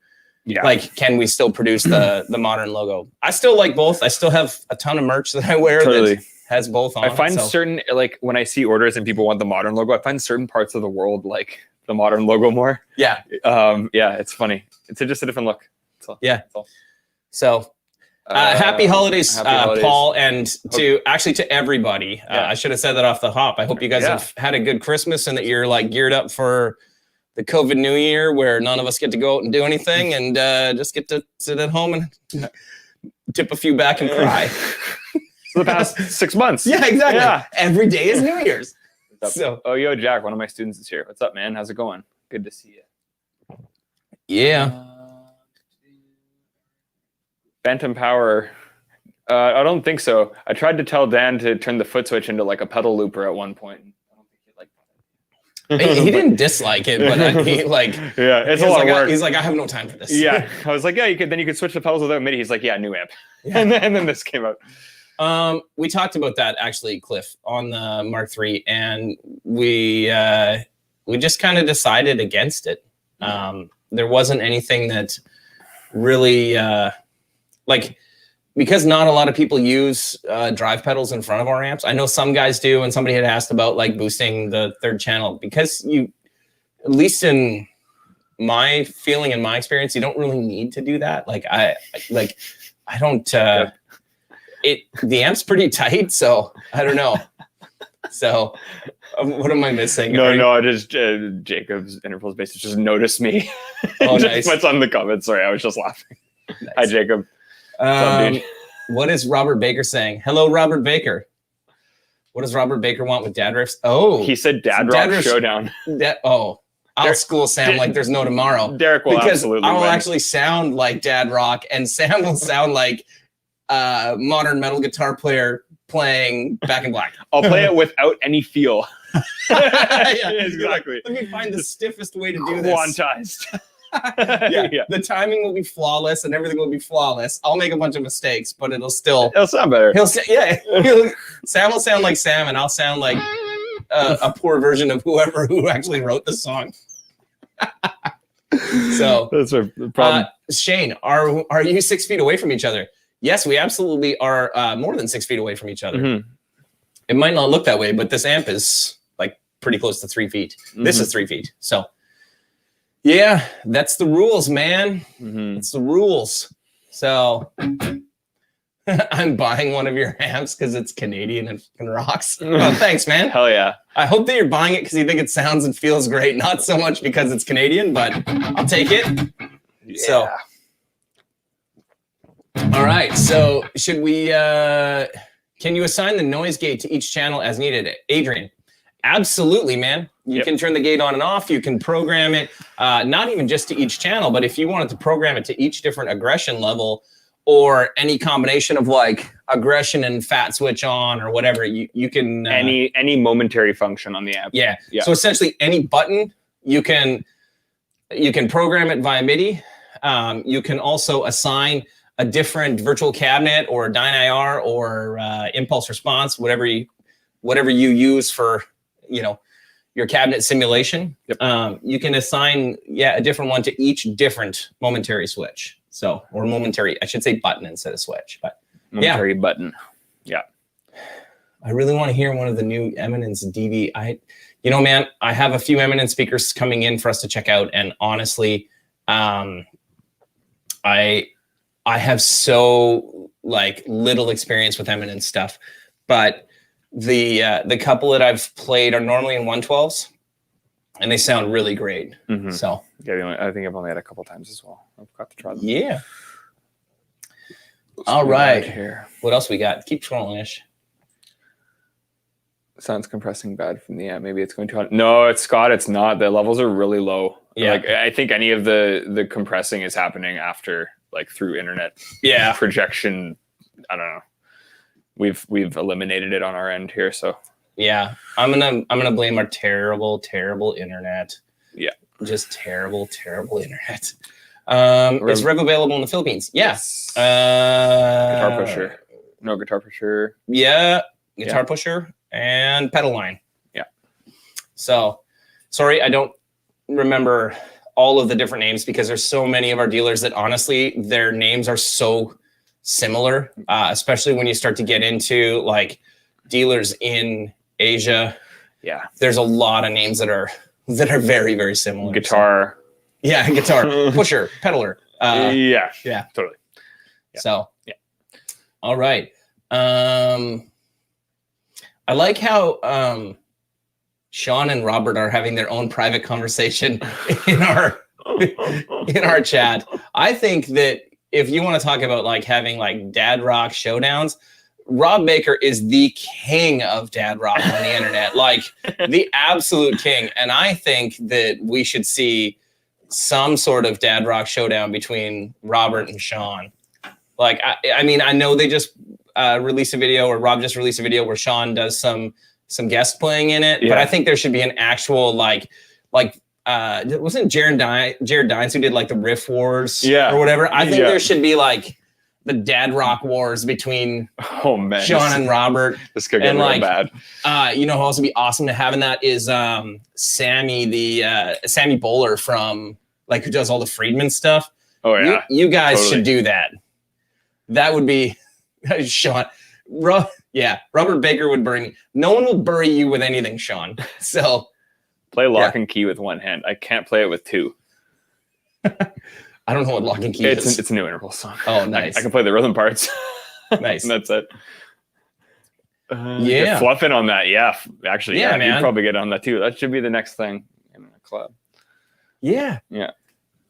like, can we still produce the modern logo? I still like both. I still have a ton of merch that I wear that has both on. I find certain, like, when I see orders and people want the modern logo, I find certain parts of the world like the modern logo more. Yeah. Yeah, it's funny. It's just a different look. Yeah. So happy holidays, Paul, and to everybody. I should have said that off the hop. I hope you guys have had a good Christmas and that you're like geared up for the COVID New Year, where none of us get to go out and do anything, and just get to sit at home and tip a few back and cry. For the past 6 months. Yeah, exactly. Yeah. Every day is New Year's. So, yo, Jack, one of my students is here. What's up, man? How's it going? Good to see you. Yeah. Phantom Power. I don't think so. I tried to tell Dan to turn the foot switch into like a pedal looper at one point. I don't think he liked that. He didn't dislike it, but he like, it's a lot of work. He's like, I have no time for this. Yeah, I was like, yeah, then you could switch the pedals without MIDI. He's like, yeah, new amp. Yeah. And then this came out. We talked about that actually, Cliff, on the Mark III, and we just kind of decided against it. There wasn't anything that really like, because not a lot of people use drive pedals in front of our amps. I know some guys do, and somebody had asked about like boosting the third channel, because you, at least in my feeling and my experience, you don't really need to do that. Like I don't. The amp's pretty tight, so I don't know. So what am I missing? No, I just Jacob's intervals basis just noticed me. Oh, nice. What's on the comments? Sorry, I was just laughing. Nice. Hi, Jacob. What is Robert Baker saying? Hello, Robert Baker. What does Robert Baker want with dad riffs? Oh, he said Dad Rock Showdown. I'll school Sam like there's no tomorrow. Derek will absolutely I will win. actually sound like Dad Rock, and Sam will sound like modern metal guitar player playing Back in Black. I'll play it without any feel. Yeah, exactly. Let me find the stiffest way to do this. Quantized. Yeah. The timing will be flawless and everything will be flawless. I'll make a bunch of mistakes, but it'll sound better. Sam will sound like Sam, and I'll sound like a poor version of who actually wrote the song. So that's a problem. Shane, are you 6 feet away from each other? Yes, we absolutely are more than 6 feet away from each other. Mm-hmm. It might not look that way, but this amp is like pretty close to 3 feet. Mm-hmm. This is 3 feet. So yeah, that's the rules, man. Mm-hmm. It's the rules. So I'm buying one of your amps because it's Canadian and fucking rocks. Oh, thanks, man. Hell yeah. I hope that you're buying it because you think it sounds and feels great. Not so much because it's Canadian, but I'll take it. Yeah. So, all right. So should we, can you assign the noise gate to each channel as needed? Adrian, absolutely, man. You can turn the gate on and off. You can program it, not even just to each channel, but if you wanted to program it to each different aggression level, or any combination of like aggression and fat switch on or whatever, you can any momentary function on the amp. Yeah. So essentially any button you can program it via MIDI. You can also assign a different virtual cabinet or DynIR or impulse response, whatever you use for your cabinet simulation. Yep. You can assign a different one to each different momentary switch. So, or momentary, I should say button instead of switch, but momentary button. Yeah. I really want to hear one of the new Eminence DV. Man, I have a few Eminence speakers coming in for us to check out, and honestly, I have so like little experience with Eminence stuff, but the couple that I've played are normally in 112s, and they sound really great. Mm-hmm. So yeah, I think I've only had a couple times as well. I've got to try them. Yeah. All right. Here. What else we got? Keep scrolling, Ish. Sounds compressing bad from the amp. Maybe it's going too hot. No, it's Scott. It's not. The levels are really low. Yeah. Like I think any of the compressing is happening after like through internet. Yeah. Projection. I don't know. We've eliminated it on our end here. So yeah, I'm gonna blame our terrible internet. Yeah. Just terrible internet. Is Rev available in the Philippines? Yes. Guitar Pusher. No, Guitar Pusher. Yeah. Guitar Pusher and Pedal Line. Yeah. So, sorry, I don't remember all of the different names because there's so many of our dealers that honestly, their names are so similar, especially when you start to get into like dealers in Asia. Yeah. There's a lot of names that are very, very similar. Guitar. So, yeah, guitar, pusher, pedaler. Yeah, totally. Yeah. So, yeah. All right. I like how Sean and Robert are having their own private conversation in our chat. I think that if you want to talk about like having like dad rock showdowns, Rob Baker is the king of dad rock on the internet, like the absolute king. And I think that we should see some sort of dad rock showdown between Robert and Sean. Like, I mean, I know they just released a video, or Rob just released a video where Sean does some guest playing in it. Yeah. But I think there should be an actual like wasn't Jared Dines who did like the Riff Wars or whatever? I think there should be like the dad rock wars between Sean and Robert. This could get real bad. You know who else would be awesome to have in that is Sammy Bowler from like who does all the Friedman stuff. Oh yeah. You guys should do that. That would be Sean. Robert Baker would bury me. No one will bury you with anything, Sean. So play Lock and Key with one hand. I can't play it with two. I don't know what Lock and Key is. It's a new interval song. Oh, nice. I can play the rhythm parts. Nice. And that's it. Fluffing on that. Yeah, actually, man. You'd probably get on that too. That should be the next thing in a club. Yeah. Yeah.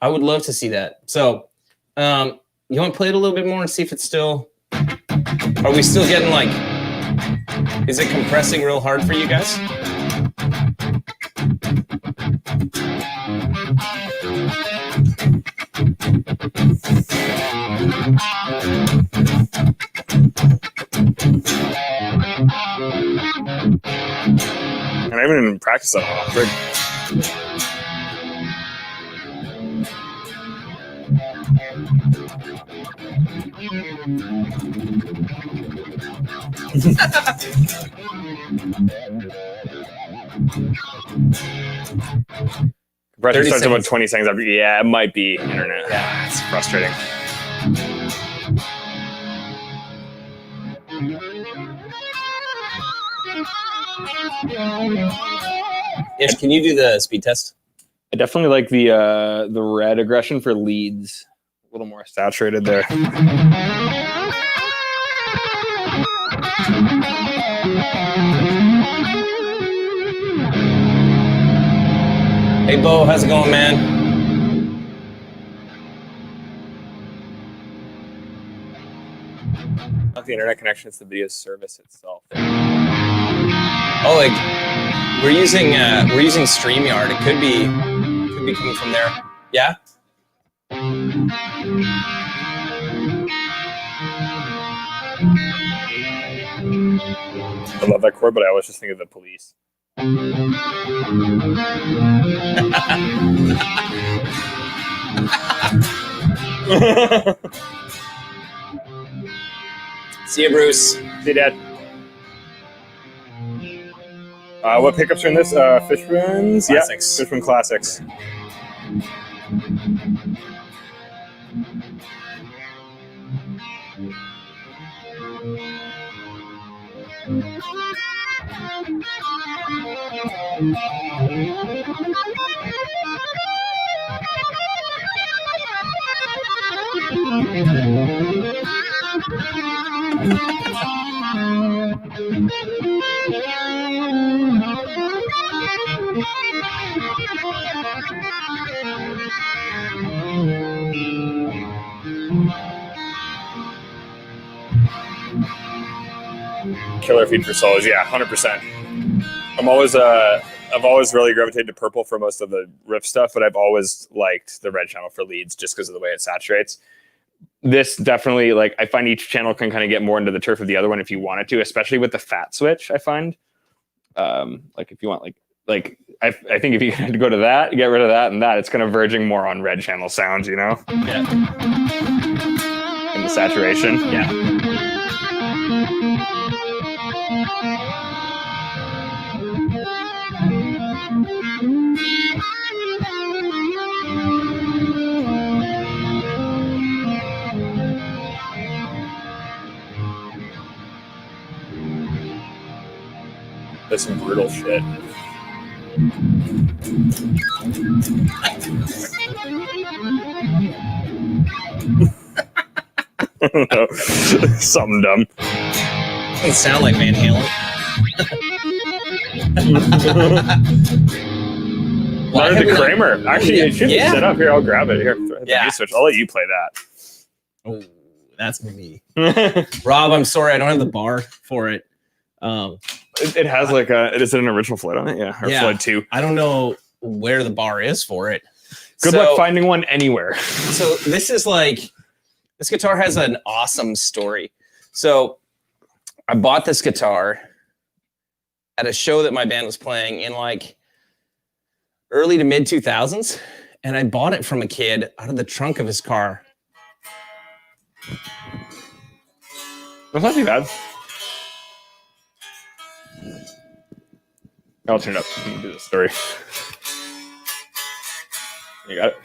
I would love to see that. So, you want to play it a little bit more and see if it's still... Are we still getting like... Is it compressing real hard for you guys? And I haven't even practiced that a lot. Compressor starts about 20 seconds after. Yeah, it might be internet. Yeah, it's frustrating. Ish, can you do the speed test? I definitely like the red aggression for leads. A little more saturated there. Hey, Bo, how's it going, man? Not the internet connection, it's the video service itself. Oh, like we're using StreamYard. It could be coming from there. Yeah. I love that chord, but I always just think of the Police. See you, Bruce. See you, Dad. What pickups are in this? Fishman's? Classics. Yeah, Fishman Classics. Killer feature solos, yeah, 100%. I've always really gravitated to purple for most of the riff stuff, but I've always liked the red channel for leads just because of the way it saturates. This definitely, like, I find each channel can kind of get more into the turf of the other one if you wanted to, especially with the fat switch. I find, like, if you want, like I think if you had to go to that, get rid of that and that, it's kind of verging more on red channel sounds, you know? Yeah. And the saturation. Yeah. That's some brutal shit. I don't know. Something dumb. Doesn't sound like Van Halen. Well, the Kramer. Actually, it should be set up here. I'll grab it here. Yeah. Switch. I'll let you play that. Oh, that's me. Rob, I'm sorry, I don't have the bar for it. It has like is it an original Floyd on it? Yeah, or Floyd 2. I don't know where the bar is for it. Good luck finding one anywhere. So this is like, this guitar has an awesome story. So I bought this guitar at a show that my band was playing in like early to mid 2000s. And I bought it from a kid out of the trunk of his car. That's not too bad. I'll turn it up. Let me do the story. You got it?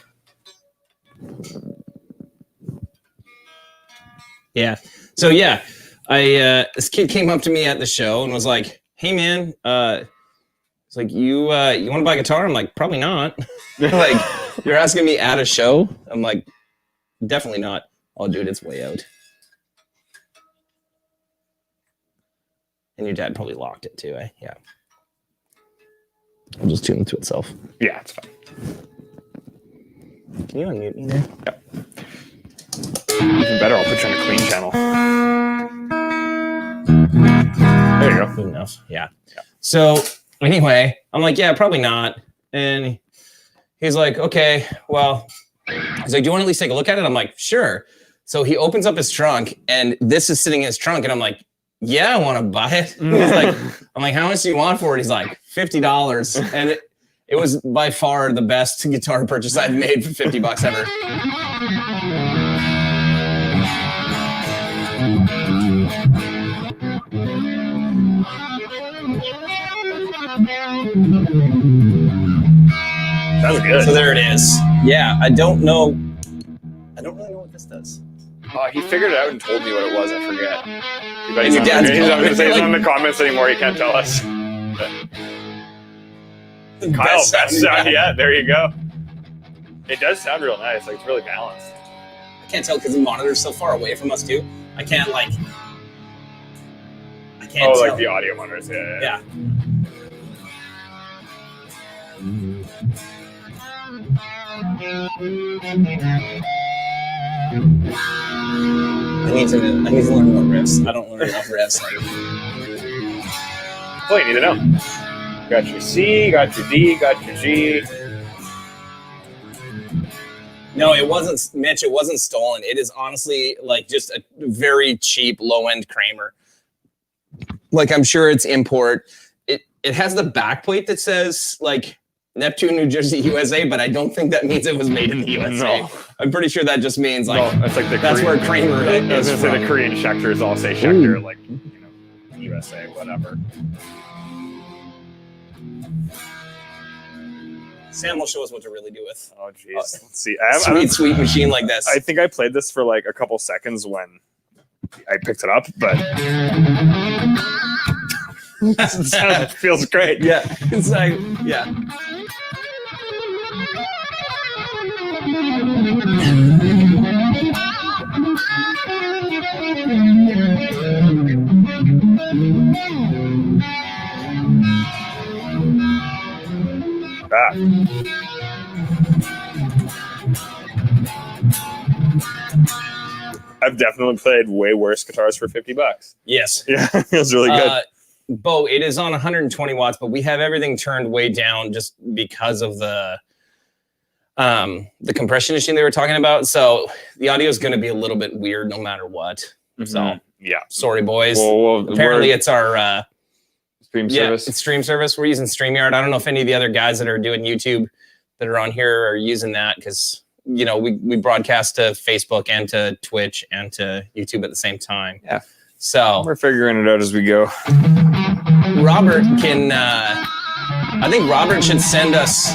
Yeah. So yeah, this kid came up to me at the show and was like, "Hey man, it's like you want to buy a guitar?" I'm like, "Probably not." Like, you're asking me at a show? I'm like, "Definitely not." Oh, dude, it's way out. And your dad probably locked it too, eh? Yeah. I'll just tune it to itself. Yeah, it's fine. Can you unmute me there? Yep. Even better, I'll put you on a clean channel. There you go. Good enough. Yeah. So anyway, I'm like, yeah, probably not. And he's like, okay, well, he's like, do you want to at least take a look at it? I'm like, sure. So he opens up his trunk and this is sitting in his trunk. And I'm like, yeah, I want to buy it. He's like, I'm like, how much do you want for it? He's like, $50. And it was by far the best guitar purchase I've made for $50 ever. Sounds good. So there it is. Yeah, I don't really know what this does. He figured it out and told me what it was. I forget. And your dad's he's not going to say it's not in the comments anymore. He can't tell us. Kyle, best sound yet. There you go. It does sound real nice. Like, it's really balanced. I can't tell because the monitor's so far away from us too. I can't tell. Like the audio monitors. Yeah. I need to learn more riffs. I don't learn enough riffs. Well, you need to know. Got your C, got your D, got your G. No, it wasn't, Mitch. It wasn't stolen. It is honestly like just a very cheap low-end Kramer. Like, I'm sure it's import. It has the backplate that says like Neptune, New Jersey, USA, but I don't think that means it was made in the USA. No. I'm pretty sure that just means like, it's like that's Korean, where Kramer is. I was gonna say the Korean Schecters all say Schecter, like, USA, whatever. Sam will show us what to really do with. Oh, jeez. Let's see. Sweet machine like this. I think I played this for like a couple seconds when I picked it up, but Sounds feels great. Yeah, it's like, yeah. I've definitely played way worse guitars for $50. Yes. Yeah, it feels really good. Bo, it is on 120 watts, but we have everything turned way down just because of the compression issue they were talking about. So the audio is going to be a little bit weird no matter what. So yeah, sorry, boys. Well, apparently it's our stream service. It's stream service. We're using StreamYard. I don't know if any of the other guys that are doing YouTube that are on here are using that because, you know, we broadcast to Facebook and to Twitch and to YouTube at the same time. Yeah. So we're figuring it out as we go. Robert can, I think Robert should send us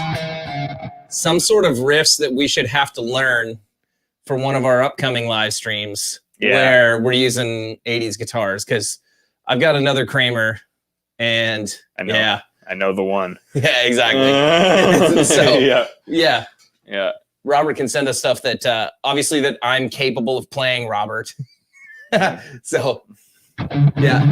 some sort of riffs that we should have to learn for one of our upcoming live streams where we're using 80s guitars. Cause I've got another Kramer and I know the one. Yeah, exactly. So yeah. Robert can send us stuff that obviously that I'm capable of playing, Robert. So yeah.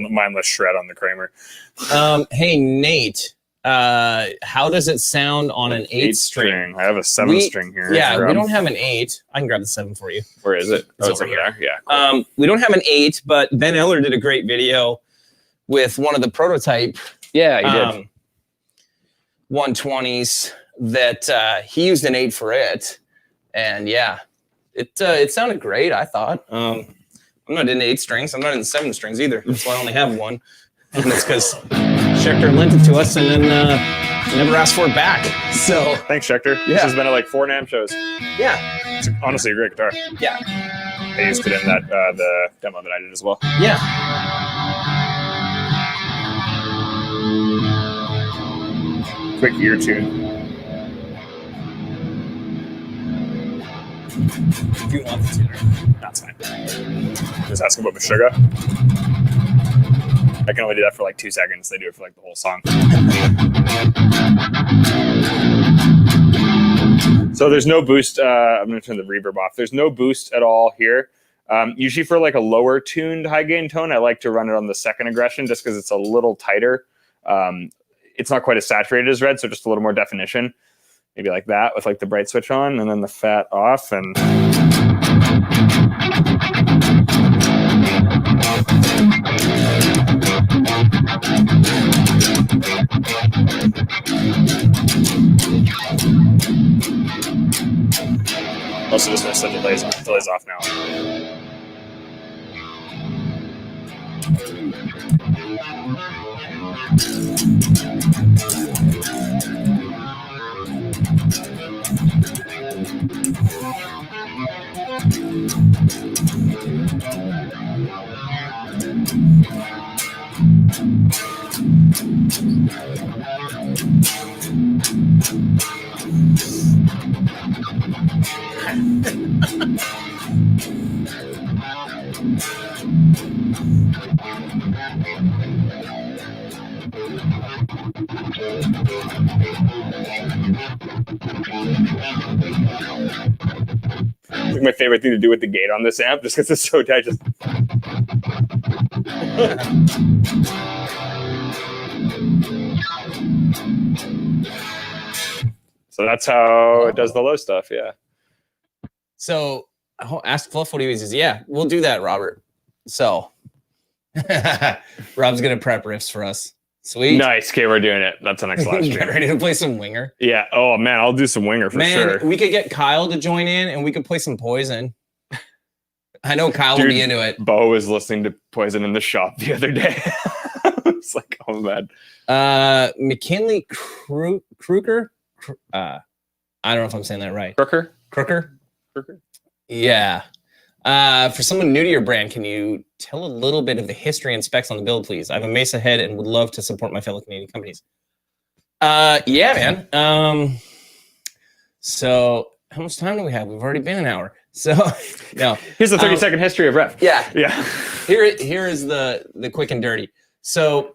Mindless shred on the Kramer. Hey Nate, how does it sound on an 8 string? I have a 7 string here. Yeah, we don't have an 8. I can grab the 7 for you. Where is it? It's over here. There. Yeah. Cool. We don't have an 8, but Ben Eller did a great video with one of the prototype. Yeah, he did. 120s that he used an 8 for it, and yeah, it sounded great. I thought. I'm not in 8 strings. I'm not in 7 strings either. That's why I only have 1. And it's because Schecter lent it to us and then never asked for it back. So thanks, Schecter. Yeah. This has been at like 4 NAMM shows. Yeah. It's honestly a great guitar. Yeah. I used it in that the demo that I did as well. Yeah. Quick ear tune. If you want the tuner. That's fine. Just asking about Meshuggah. I can only do that for like 2 seconds. They do it for like the whole song. So there's no boost. I'm going to turn the reverb off. There's no boost at all here. Usually for like a lower tuned high gain tone, I like to run it on the second aggression just because it's a little tighter. It's not quite as saturated as red, so just a little more definition. Maybe like that with like the bright switch on and then the fat off and... Also just going to set delays off now. I think my favorite thing to do with the gate on this amp, just because it's so tight, just... So that's how it does the low stuff, yeah. So ask Fluff what he uses. Yeah, we'll do that, Robert. So Rob's gonna prep riffs for us. Sweet. Nice. Okay, we're doing it. That's the next live stream. Get ready to play some Winger. Yeah. Oh man, I'll do some Winger for sure. We could get Kyle to join in and we could play some Poison. I know Kyle will be into it. Bo was listening to Poison in the shop the other day. It's like, oh man. McKinley Kruger. I don't know if I'm saying that right. Crooker. Yeah. For someone new to your brand, can you tell a little bit of the history and specs on the build, please? I have a Mesa head and would love to support my fellow Canadian companies. Yeah, man. So how much time do we have? We've already been an hour. So no. Here's the 30-second history of Rev. Yeah. Yeah. Here is the quick and dirty. So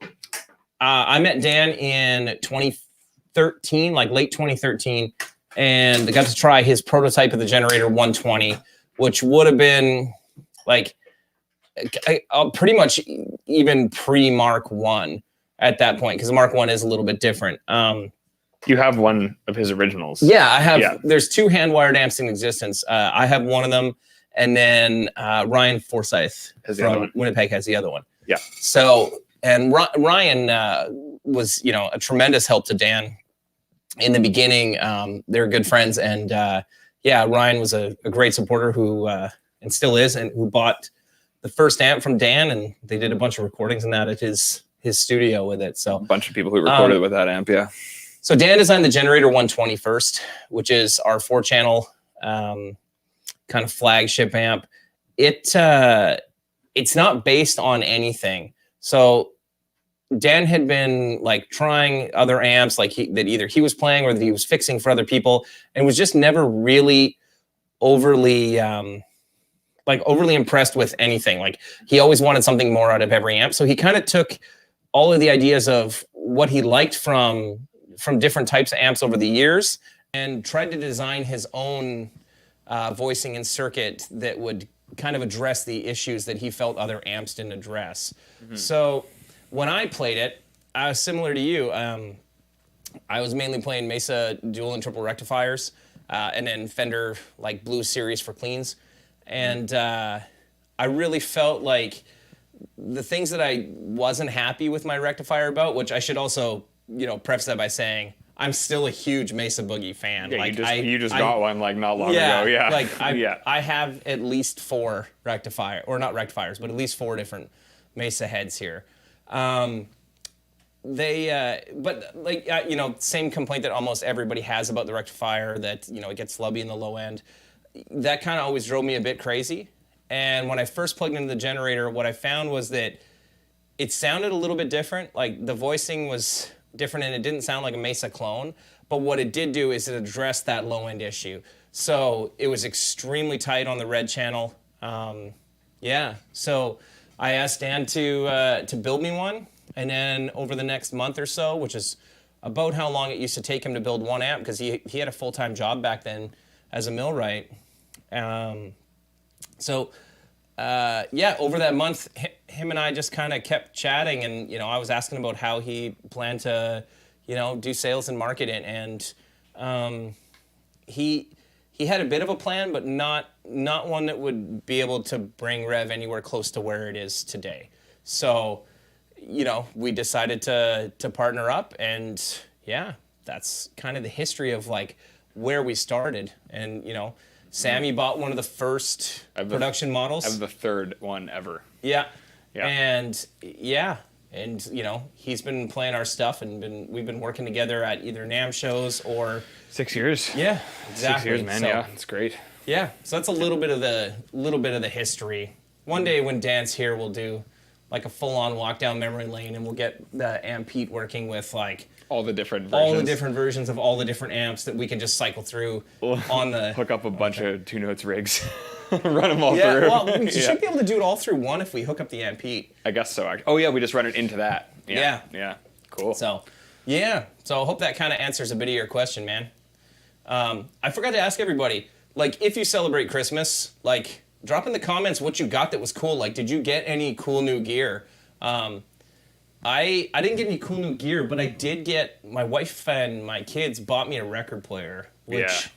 I met Dan in 2013, like late 2013, and I got to try his prototype of the Generator 120, which would have been like pretty much even pre-Mark 1 at that point, because the Mark 1 is a little bit different. You have one of his originals. Yeah, I have. Yeah. There's 2 hand-wired amps in existence. I have one of them, and then Ryan Forsyth from Winnipeg has the other one. Yeah. So, and Ryan was, a tremendous help to Dan in the beginning. They're good friends, and Ryan was a great supporter who and still is, and who bought the first amp from Dan, and they did a bunch of recordings in that at his studio with it. So a bunch of people who recorded with that amp, yeah. So Dan designed the Generator 120 first, which is our 4-channel kind of flagship amp. It's not based on anything. So Dan had been like trying other amps like that either he was playing or that he was fixing for other people, and was just never really overly impressed with anything. Like he always wanted something more out of every amp. So he kind of took all of the ideas of what he liked from different types of amps over the years and tried to design his own voicing and circuit that would kind of address the issues that he felt other amps didn't address. Mm-hmm. So when I played it, I was similar to you. I was mainly playing Mesa dual and triple rectifiers, and then Fender like Blue Series for cleans. And I really felt like the things that I wasn't happy with my rectifier about, which I should also, preface that by saying I'm still a huge Mesa Boogie fan. Yeah, like you just got one like not long ago. Yeah. Like I have at least 4 rectifier, or not rectifiers, but at least 4 different Mesa heads here. But same complaint that almost everybody has about the rectifier, that, it gets slubby in the low end. That kind of always drove me a bit crazy. And when I first plugged into the Generator, what I found was that it sounded a little bit different. Like the voicing was different and it didn't sound like a Mesa clone. But what it did do is it addressed that low end issue. So it was extremely tight on the red channel. So I asked Dan to build me one. And then over the next month or so, which is about how long it used to take him to build one amp, because he had a full-time job back then as a millwright. Over that month, him and I just kind of kept chatting, and I was asking about how he planned to, do sales and market it, and he had a bit of a plan, but not one that would be able to bring Rev anywhere close to where it is today. So, we decided to partner up, and that's kind of the history of like where we started, and Sammy bought one of the first production models. I have the 3rd one ever. Yeah. And he's been playing our stuff, and we've been working together at either NAMM shows or 6 years. Yeah, exactly. 6 years, man. So, it's great. Yeah, so that's a little bit of the history. One day when Dan's here, we'll do like a full-on walk down memory lane, and we'll get the amp Pete working with like all the different versions of all the different amps that we can just cycle through on the hook up a bunch of 2 notes rigs, run them all through. Well, we should be able to do it all through one if we hook up the amp Pete. I guess so. Oh yeah, we just run it into that. Yeah. Cool. So I hope that kind of answers a bit of your question, man. I forgot to ask everybody, like, if you celebrate Christmas, like, drop in the comments what you got that was cool. Like, did you get any cool new gear? I didn't get any cool new gear, but I did get, my wife and my kids bought me a record player, which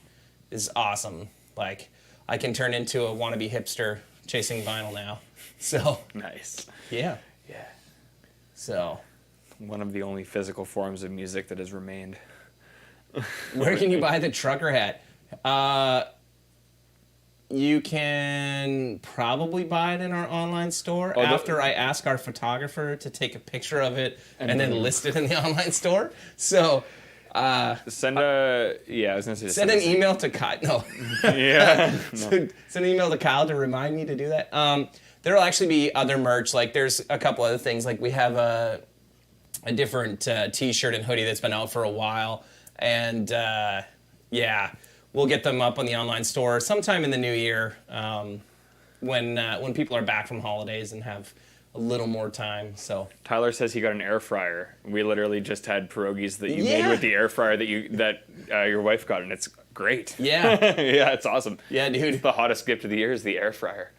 is awesome. Like, I can turn into a wannabe hipster chasing vinyl now. So nice. Yeah. So one of the only physical forms of music that has remained. Where can you buy the trucker hat? You can probably buy it in our online store after I ask our photographer to take a picture of it and then list it in the online store. So send an email to Kyle. No. Send an email to Kyle to remind me to do that. There'll actually be other merch. Like, there's a couple other things. Like, we have a different t-shirt and hoodie that's been out for a while. And yeah, we'll get them up on the online store sometime in the new year, when people are back from holidays and have a little more time. So Tyler says he got an air fryer. We literally just had pierogies that you made with the air fryer that your wife got, and it's great. Yeah. Yeah, it's awesome. Yeah, dude. It's the hottest gift of the year is the air fryer.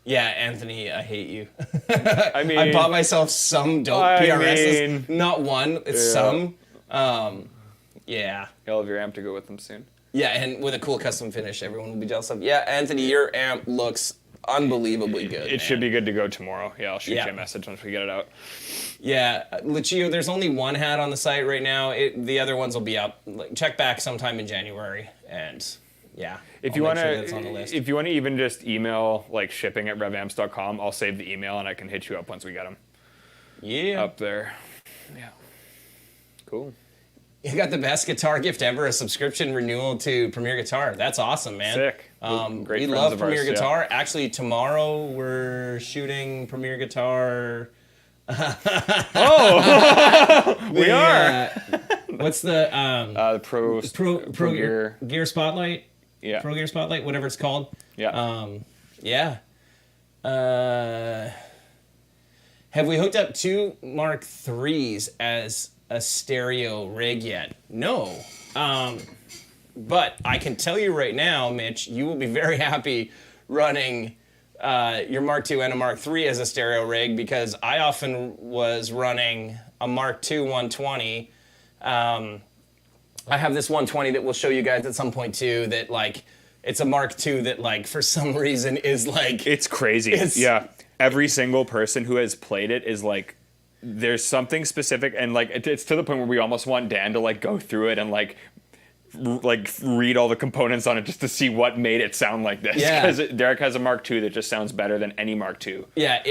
Yeah, Anthony, I hate you. I mean, I bought myself some dope PRSs. Not one, it's some. Yeah. You'll have your amp to go with them soon. Yeah, and with a cool custom finish, everyone will be jealous of. Yeah, Anthony, your amp looks unbelievably good. It should be good to go tomorrow. Yeah, I'll shoot you a message once we get it out. Yeah, Lucio, there's only one hat on the site right now. The other ones will be up. Check back sometime in January, and yeah. If you want to even just email like shipping@revamps.com, I'll save the email and I can hit you up once we get them. Yeah. Up there. Yeah. Cool. You got the best guitar gift ever, a subscription renewal to Premier Guitar. That's awesome, man. Sick. Great we love Premier Guitar. Yeah. Actually, tomorrow we're shooting Premier Guitar. Oh, we are. What's the Pro Gear Spotlight? Yeah. Pro Gear Spotlight, whatever it's called. Yeah. Yeah. Have we hooked up two Mark IIIs as a stereo rig yet? No. But I can tell you right now, Mitch, you will be very happy running your Mark II and a Mark III as a stereo rig, because I often was running a Mark II 120. I have this 120 that we'll show you guys at some point too, that like, it's a Mark II that like, for some reason is like... It's crazy. Yeah. Every single person who has played it is like, there's something specific, and like, it's to the point where we almost want Dan to like go through it and like read all the components on it just to see what made it sound like this. Yeah. Because Derek has a Mark II that just sounds better than any Mark II. Yeah,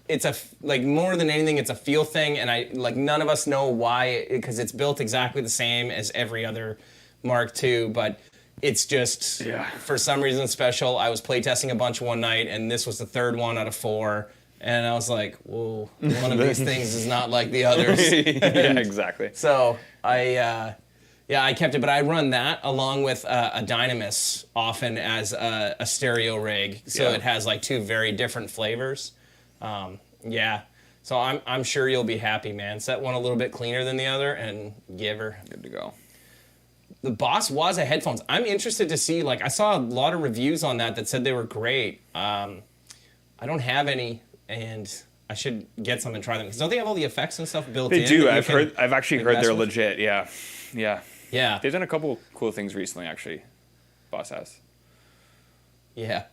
it's a, like, more than anything, it's a feel thing, and I, like, none of us know why, because it's built exactly the same as every other Mark II, but it's just, for some reason, special. I was playtesting a bunch one night, and this was the third one out of 4, and I was like, whoa, one of these things is not like the others. Yeah, exactly. So, I kept it, but I run that along with a Dynamis often as a stereo rig, so it has, like, 2 very different flavors. So I'm sure you'll be happy, man. Set one a little bit cleaner than the other, and give her. Good to go. The Boss Waza headphones. I'm interested to see, like, I saw a lot of reviews on that said they were great. I don't have any, and I should get some and try them. Because don't they have all the effects and stuff built in? They do. I've actually heard they're legit. Yeah. Yeah. They've done a couple cool things recently, actually. Boss has. Yeah.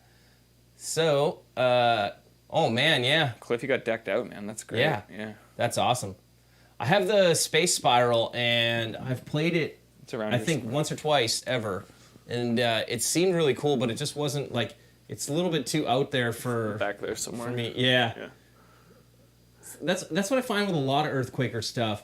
So, oh, man, yeah. Cliff, you got decked out, man. That's great. Yeah. That's awesome. I have the Space Spiral, and I've played it, I think, once or twice ever. And it seemed really cool, but it just wasn't, like, it's a little bit too out there for... Back there somewhere. For me, yeah. That's what I find with a lot of Earthquaker stuff.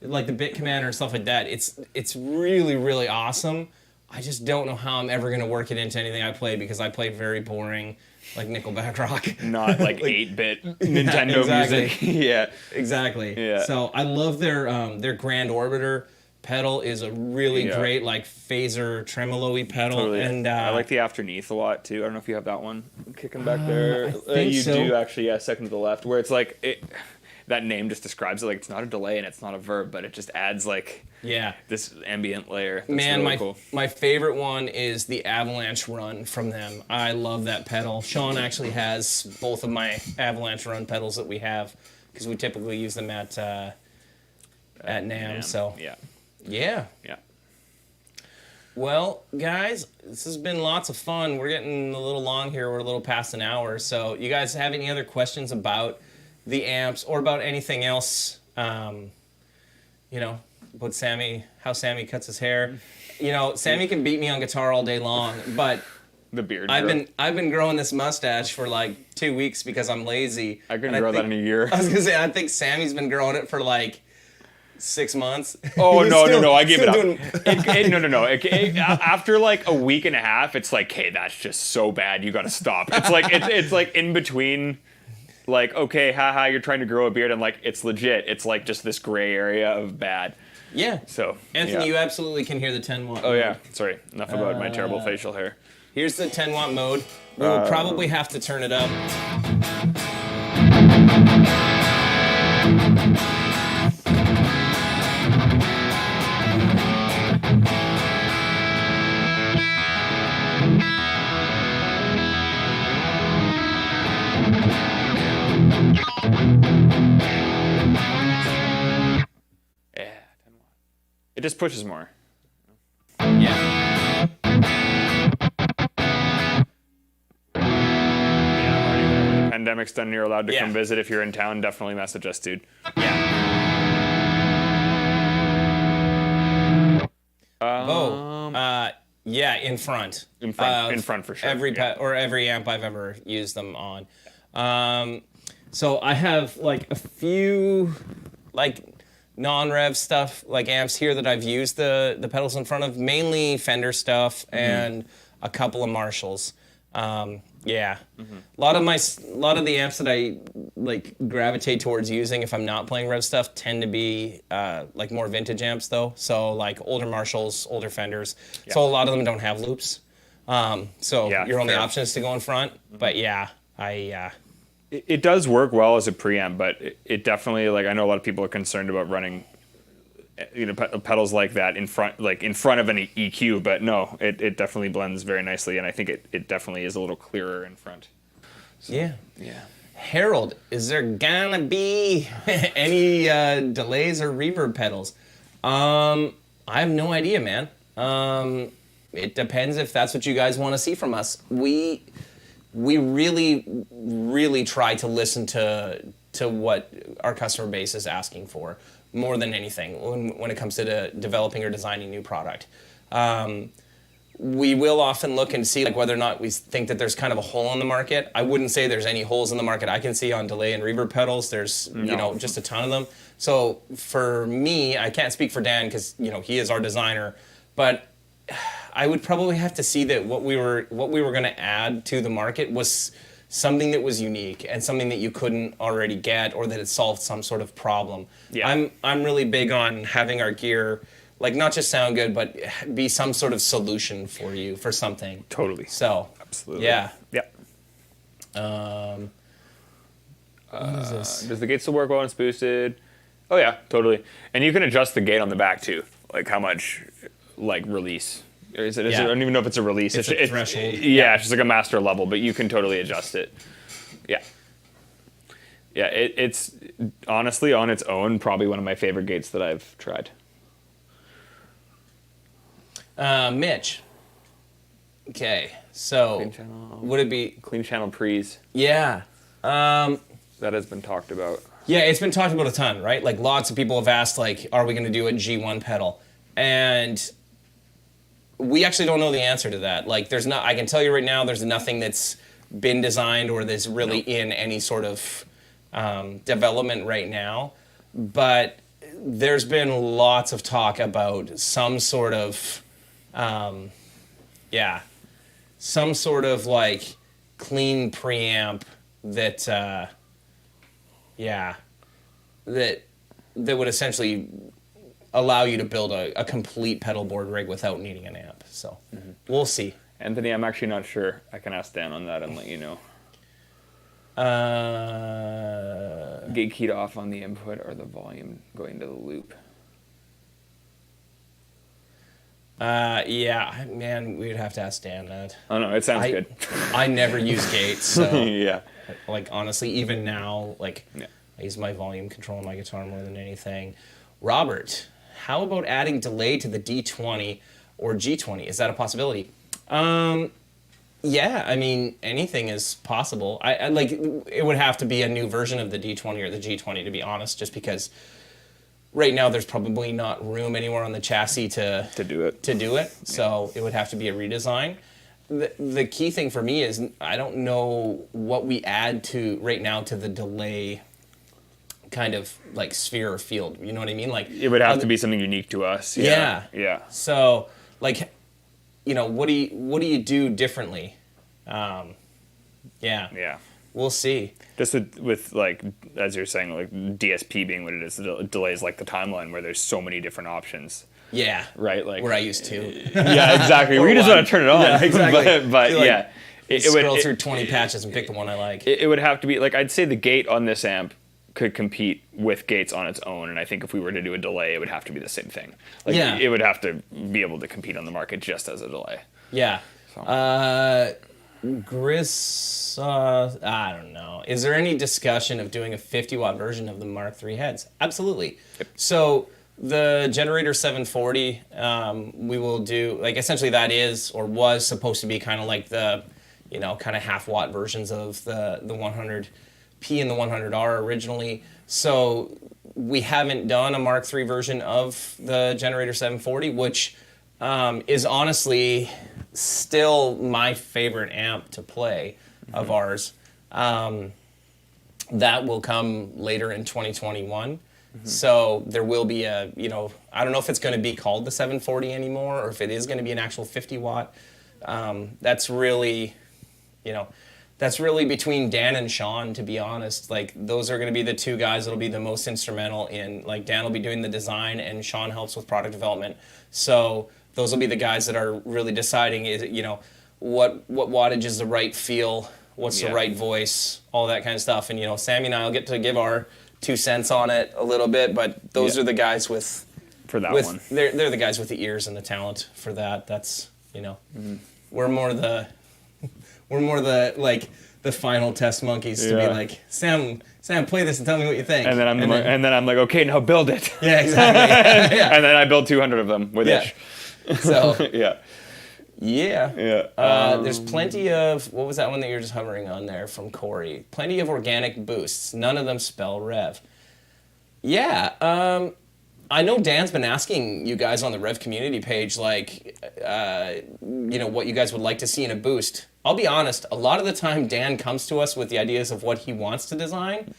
Like the Bit Commander and stuff like that. It's really, really awesome. I just don't know how I'm ever going to work it into anything I play, because I play very boring, like Nickelback rock. Not like 8-bit Nintendo music. Yeah. Exactly. Yeah. So I love their Grand Orbiter pedal. Is a really great, like, phaser tremolo-y pedal. Totally. And I like the Afterneath a lot too. I don't know if you have that one kicking back there. I think you so. do actually, second to the left, where it's like that name just describes it. Like, it's not a delay and it's not a verb, but it just adds like this ambient layer. That's Man, really cool. My favorite one is the Avalanche Run from them. I love that pedal. Sean actually has both of my Avalanche Run pedals that we have, because we typically use them at NAMM. So yeah. Well, guys, this has been lots of fun. We're getting a little long here. We're a little past an hour. So you guys have any other questions about the amps or about anything else, about Sammy, how Sammy cuts his hair? Sammy can beat me on guitar all day long, but the beard. I've been growing this mustache for like 2 weeks because I'm lazy. I couldn't grow that in a year. I was gonna say, I think Sammy's been growing it for like 6 months. Oh, no, I give it up. No. After like a week and a half, it's like, hey, that's just so bad, you gotta stop. It's like in between like, okay, haha, you're trying to grow a beard, and like it's legit. It's like just this gray area of bad. Yeah. So Anthony, you absolutely can hear the 10 watt. Oh yeah, sorry. Enough about my terrible facial hair. Here's the 10 watt mode. We will probably have to turn it up. Yeah, 10 watt. It just pushes more. Yeah. Pandemic's done, you're allowed to Yeah. come visit. If you're in town, definitely message us, dude. Yeah. Yeah, in front. In front for sure. Every every amp I've ever used them on. So I have like a few like non-rev stuff, like amps here that I've used the pedals in front of, mainly Fender stuff and a couple of Marshalls. Yeah, a lot of the amps that I like gravitate towards using if I'm not playing rev stuff tend to be like more vintage amps though. So like older Marshalls, older Fenders. Yeah. So a lot of them don't have loops. So your only option is to go in front. But yeah, It does work well as a preamp, but it definitely, like, I know a lot of people are concerned about running, pedals like that in front of an EQ, but no, it definitely blends very nicely, and I think it definitely is a little clearer in front. So, yeah. Harold, is there gonna be any delays or reverb pedals? I have no idea, man. It depends if that's what you guys want to see from us. We really, really try to listen to what our customer base is asking for more than anything when it comes to developing or designing new product. We will often look and see like whether or not we think that there's kind of a hole in the market. I wouldn't say there's any holes in the market I can see on delay and reverb pedals. There's just a ton of them. So for me, I can't speak for Dan because he is our designer, but I would probably have to see that what we were going to add to the market was something that was unique and something that you couldn't already get, or that it solved some sort of problem. Yeah. I'm really big on having our gear like not just sound good, but be some sort of solution for you for something. Totally. So absolutely. Yeah. Yep. What is this? Does the gate still work well when it's boosted? Oh yeah, totally. And you can adjust the gate on the back too, like how much like release. Is it? I don't even know if it's a release. It's a threshold. Yeah, it's just like a master level, but you can totally adjust it. Yeah. Yeah, it's honestly on its own probably one of my favorite gates that I've tried. Mitch. Okay, so would it be clean channel pre's? Yeah. That has been talked about. Yeah, it's been talked about a ton, right? Like lots of people have asked, like, are we going to do a G1 pedal? And we actually don't know the answer to that. Like, I can tell you right now, there's nothing that's been designed or that's really in any sort of development right now. But there's been lots of talk about some sort of, some sort of like clean preamp that, that would essentially allow you to build a complete pedal board rig without needing an amp. So we'll see. Anthony, I'm actually not sure. I can ask Dan on that and let you know. Gate keyed off on the input or the volume going to the loop? Yeah, man, we'd have to ask Dan that. Oh no, it sounds good. I never use gates, so yeah. Like honestly, even now, like I use my volume control on my guitar more than anything. Robert, how about adding delay to the D20 or G20? Is that a possibility? Yeah, I mean, anything is possible. I like it would have to be a new version of the D20 or the G20, to be honest, just because right now there's probably not room anywhere on the chassis to do it. So it would have to be a redesign. The key thing for me is I don't know what we add to right now to the delay kind of like sphere or field. You know what I mean? Like it would have to be something unique to us. Yeah. So like, what do you do differently? Yeah. we'll see. Just with like, as you're saying, like DSP being what it is, it delays like the timeline where there's so many different options. Yeah. Right. Like where I used to. Yeah, exactly. We just want to turn it on. Yeah, exactly. but like, yeah, it would scroll through 20 patches and pick the one I like. It would have to be like, I'd say the gate on this amp could compete with gates on its own, and I think if we were to do a delay, it would have to be the same thing. Like, yeah. It would have to be able to compete on the market just as a delay. Yeah. So. Gris, I don't know. Is there any discussion of doing a 50-watt version of the Mark III heads? Absolutely. Yep. So the Generator 740, we will do, like, essentially that is or was supposed to be kind of like the, kind of half-watt versions of the 100P and the 100R originally. So we haven't done a Mark III version of the Generator 740, which is honestly still my favorite amp to play of ours. That will come later in 2021. So there will be a, I don't know if it's going to be called the 740 anymore or if it is going to be an actual 50-watt. That's really between Dan and Sean, to be honest. Like, those are going to be the two guys that'll be the most instrumental in, like, Dan will be doing the design and Sean helps with product development. So those will be the guys that are really deciding, what wattage is the right feel, what's the right voice, all that kind of stuff. And, Sammy and I will get to give our 2 cents on it a little bit, but those are the guys with... For that one. They're the guys with the ears and the talent for that. That's, we're more the the final test monkeys to be like, Sam, play this and tell me what you think. And then I'm like, okay, now build it. Yeah, exactly. Yeah. And then I build 200 of them with Ish. So yeah. There's plenty of, what was that one that you're just hovering on there from Corey? Plenty of organic boosts. None of them spell Rev. Yeah. I know Dan's been asking you guys on the Rev community page, like, what you guys would like to see in a boost. I'll be honest, a lot of the time Dan comes to us with the ideas of what he wants to design.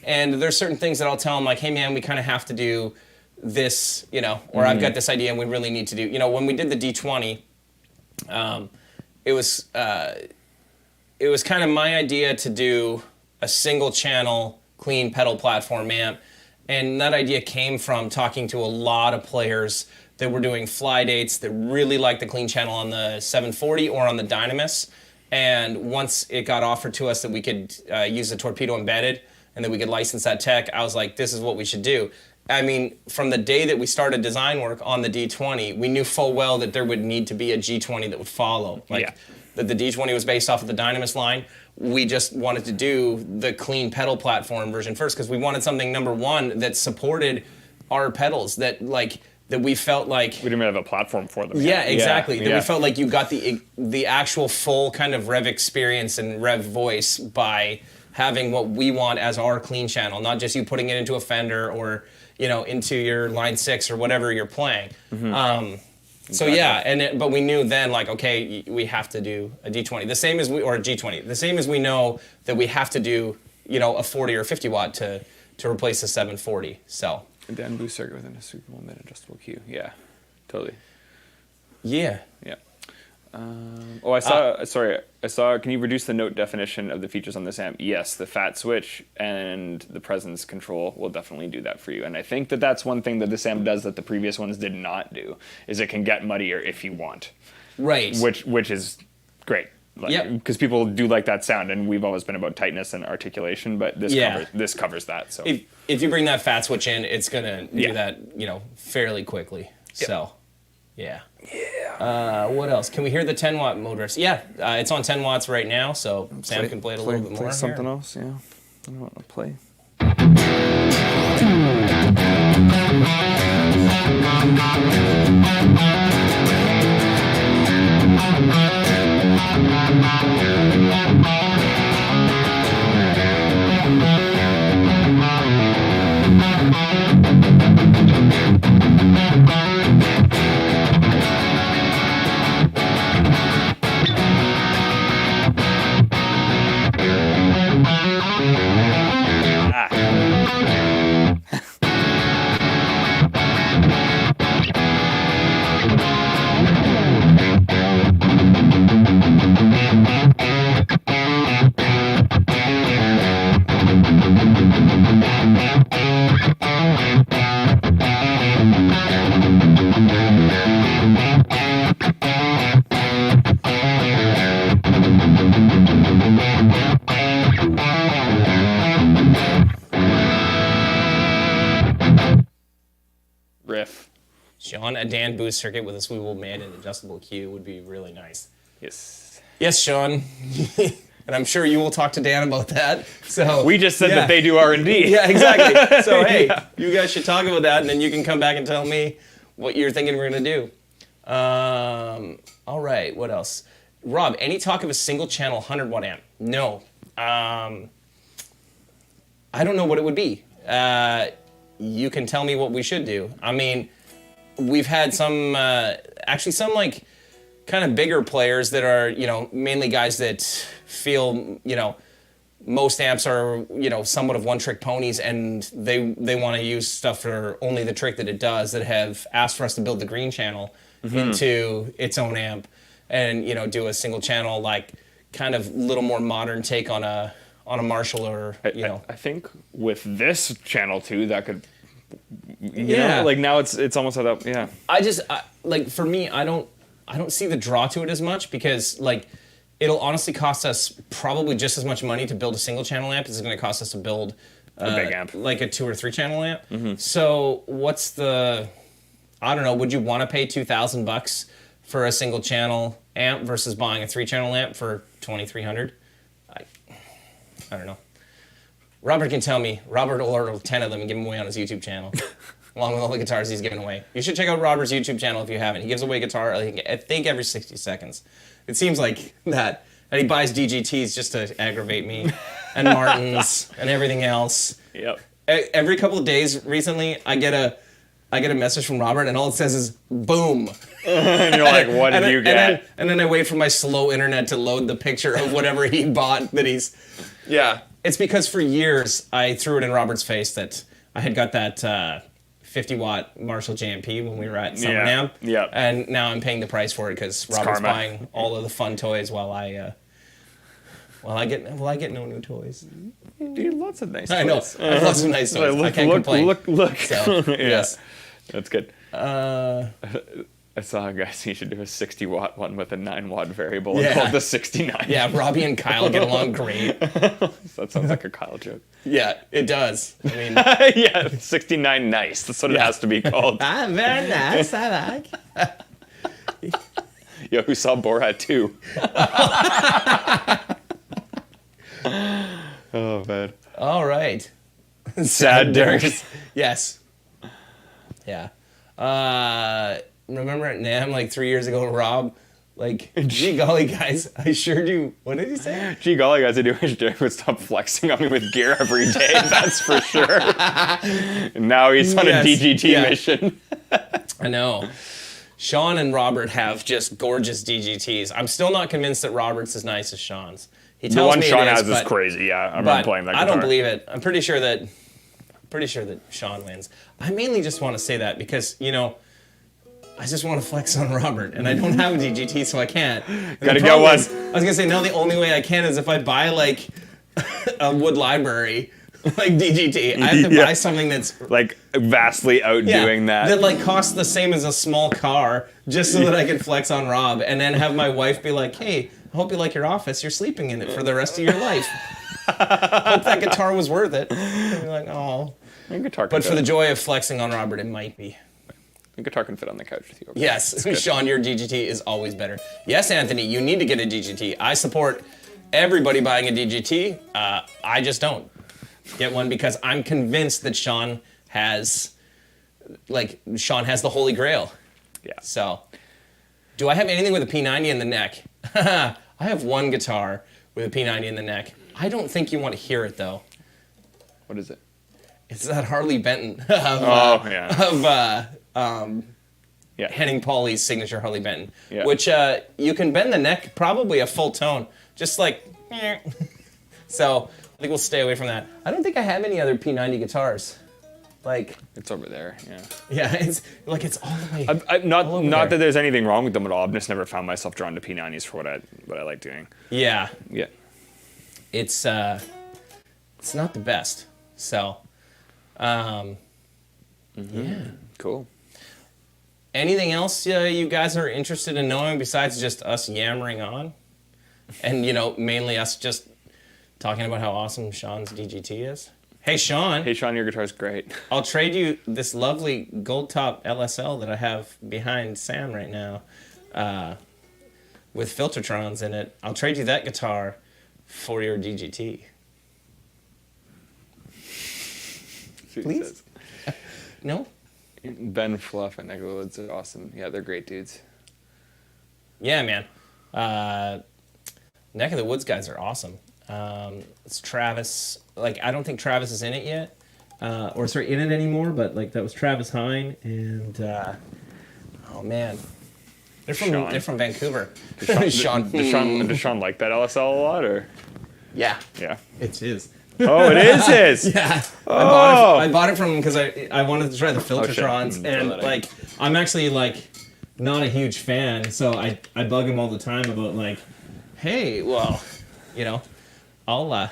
And there's certain things that I'll tell him, like, hey man, we kind of have to do this, or I've got this idea and we really need to do, when we did the D20, it was kind of my idea to do a single channel clean pedal platform amp. And that idea came from talking to a lot of players that were doing fly dates that really liked the clean channel on the 740 or on the Dynamis. And once it got offered to us that we could use the torpedo embedded and that we could license that tech, I was like, this is what we should do. I mean, from the day that we started design work on the D20, we knew full well that there would need to be a G20 that would follow. That the D20 was based off of the Dynamis line. We just wanted to do the clean pedal platform version first because we wanted something, number one, that supported our pedals, that we felt like... We didn't have a platform for them. Yeah, exactly. That we felt like you got the actual full kind of Rev experience and Rev voice by having what we want as our clean channel, not just you putting it into a Fender or... into your line 6 or whatever you're playing. But we knew then, like, okay, we have to do a D20. The same as or a G20. The same as we know that we have to do, a 40 or 50 watt to replace the 740. So. And then boost circuit within a super mid adjustable Q. Yeah, totally. Yeah. Yeah. I saw, can you reduce the note definition of the features on this amp? Yes, the fat switch and the presence control will definitely do that for you. And I think that that's one thing that this amp does that the previous ones did not do, is it can get muddier if you want. Right. Which is great. Because people do like that sound, and we've always been about tightness and articulation, but this covers that. So if you bring that fat switch in, it's going to do that, fairly quickly. Yep. So, yeah. What else? Can we hear the 10 watt mode riffs? Yeah, it's on 10 watts right now, so Sam can play it a little bit more. Play something else, yeah. I don't want to play. riff. Sean, a Dan boost circuit with a swivel band and adjustable cue would be really nice. Yes. Yes, Sean. And I'm sure you will talk to Dan about that. So we just said that they do R&D. Yeah, exactly. So hey, you guys should talk about that, and then you can come back and tell me what you're thinking we're gonna do. All right, what else? Rob, any talk of a single channel 100 watt amp? No. I don't know what it would be. You can tell me what we should do. I mean, we've had some, actually some like kind of bigger players that are, you know, mainly guys that feel, you know, most amps are, you know, somewhat of one-trick ponies, and they want to use stuff for only the trick that it does, that have asked for us to build the green channel into its own amp, and, you know, do a single channel, like, kind of little more modern take on a Marshall, or, you know. I think with this channel too, that could, you know, like now it's almost at that, yeah. Like, for me, I don't see the draw to it as much, because, like, it'll honestly cost us probably just as much money to build a single channel amp as it's going to cost us to build a big amp, like a 2 or 3 channel amp. So what's the, I don't know, would you want to pay $2,000 for a single channel amp versus buying a 3 channel amp for $2,300? I don't know. Robert can tell me. Robert will order 10 of them and give them away on his YouTube channel. Along with all the guitars he's giving away. You should check out Robert's YouTube channel if you haven't. He gives away guitar, I think every 60 seconds. It seems like that. And he buys DGTs just to aggravate me. And Martins and everything else. Yep. Every couple of days recently, I get a message from Robert, and all it says is, boom. And you're like, what did you get? And then I wait for my slow internet to load the picture of whatever he bought that he's... Yeah. It's because for years, I threw it in Robert's face that I had got that... 50-watt Marshall JMP when we were at Summer NAMM. Yeah. And now I'm paying the price for it because Robert's buying all of the fun toys while I get no new toys. Dude, lots of nice toys. I know. I have lots of nice toys. I can't complain. Look. So, yes. That's good. I saw a guy say you should do a 60-watt one with a 9-watt variable called the 69. Yeah, Robbie and Kyle get along great. That sounds like a Kyle joke. Yeah, it does. I mean, yeah, 69 nice. That's what it has to be called. Very nice. I like. Yo, who saw Borat 2? Oh, man. All right. Sad Dirks. Yes. Yeah. Remember at NAMM like 3 years ago, Rob, like, gee golly, guys, I sure do. What did he say? Gee golly, guys, I do wish Derek would stop flexing on me with gear every day. That's for sure. And now he's on a DGT mission. I know. Sean and Robert have just gorgeous DGTs. I'm still not convinced that Robert's as nice as Sean's. He tells me Sean it has is crazy. Yeah, I'm not playing that guitar. I don't believe it. I'm pretty sure that Sean wins. I mainly just want to say that because, you know, I just want to flex on Robert, and I don't have a DGT, so I can't. Gotta get one. I was gonna say now the only way I can is if I buy like a Wood Library, like DGT. I have to buy something that's like vastly outdoing that. That like costs the same as a small car, just so that I can flex on Rob, and then have my wife be like, "Hey, I hope you like your office. You're sleeping in it for the rest of your life. Hope that guitar was worth it." And be like, "Oh." But for the joy of flexing on Robert, it might be. The guitar can fit on the couch with you. Yes, Sean, your DGT is always better. Yes, Anthony, you need to get a DGT. I support everybody buying a DGT. I just don't get one because I'm convinced that Sean has the Holy Grail. Yeah. So, do I have anything with a P90 in the neck? I have one guitar with a P90 in the neck. I don't think you want to hear it though. What is it? It's that Harley Benton Henning Pauly's signature Harley Benton, which you can bend the neck probably a full tone, just like. So I think we'll stay away from that. I don't think I have any other P90 guitars. Like it's over there. Yeah. Yeah, it's like it's all the way. Not that there's anything wrong with them at all. I've just never found myself drawn to P90s for what I like doing. Yeah. Yeah. It's not the best. So. Yeah. Cool. Anything else you guys are interested in knowing besides just us yammering on? And, you know, mainly us just talking about how awesome Sean's DGT is? Hey, Sean. Hey, Sean, your guitar's great. I'll trade you this lovely gold top LSL that I have behind Sam right now, with Filtertrons in it. I'll trade you that guitar for your DGT. Please? No? Ben Fluff and Eglowoods are awesome. Yeah, they're great dudes. Yeah, man. Neck of the Woods guys are awesome. It's Travis. Like, I don't think Travis is in it yet, in it anymore. But like, that was Travis Hine, and oh man, they're from Vancouver. Does Sean like that LSL a lot, or? Yeah, Yeah. it's his. Oh, it is his. Yeah. Oh. I bought it from him because I wanted to try the Filtertrons, and like, I'm actually like not a huge fan, so I bug him all the time about like, hey, well, you know, I'll Yeah.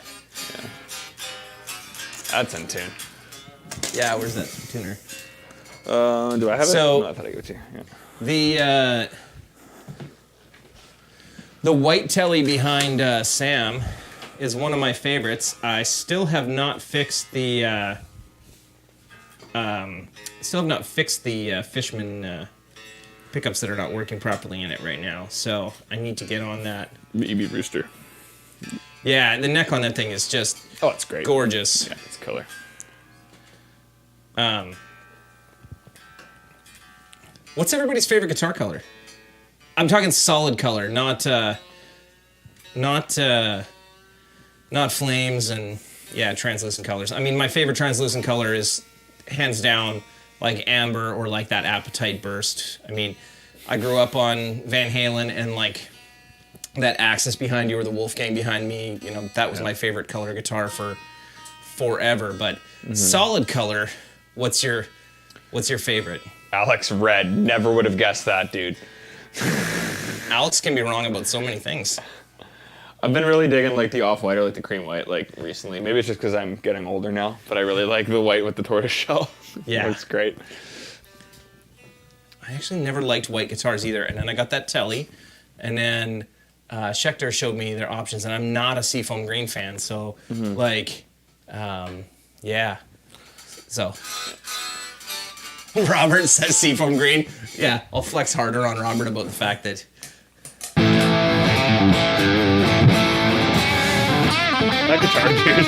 That's in tune. yeah, where's that tuner? Do I have it? So- No, I thought I gave it to you. Yeah. The white telly behind Sam is one of my favorites. I still have not fixed the Fishman pickups that are not working properly in it right now. So I need to get on that. EB Rooster. Yeah, the neck on that thing is just Oh, it's great. gorgeous. Yeah, it's killer. What's everybody's favorite guitar color? I'm talking solid color, not flames and translucent colors. I mean, my favorite translucent color is hands down like amber or like that Appetite Burst. I mean, I grew up on Van Halen, and like that Axis behind you or the Wolfgang behind me, you know, that was my favorite color guitar for forever. But solid color, what's your favorite? Alex Red. Never would have guessed that, dude. Alex can be wrong about so many things. I've been really digging like the off-white or like the cream white like recently. Maybe it's just because I'm getting older now, but I really like the white with the tortoise shell. Yeah. Looks great. I actually never liked white guitars either, and then I got that Telly, and then Schecter showed me their options, and I'm not a Seafoam Green fan, so yeah. So Robert says Seafoam Green. Yeah, I'll flex harder on Robert about the fact that That guitar, dude.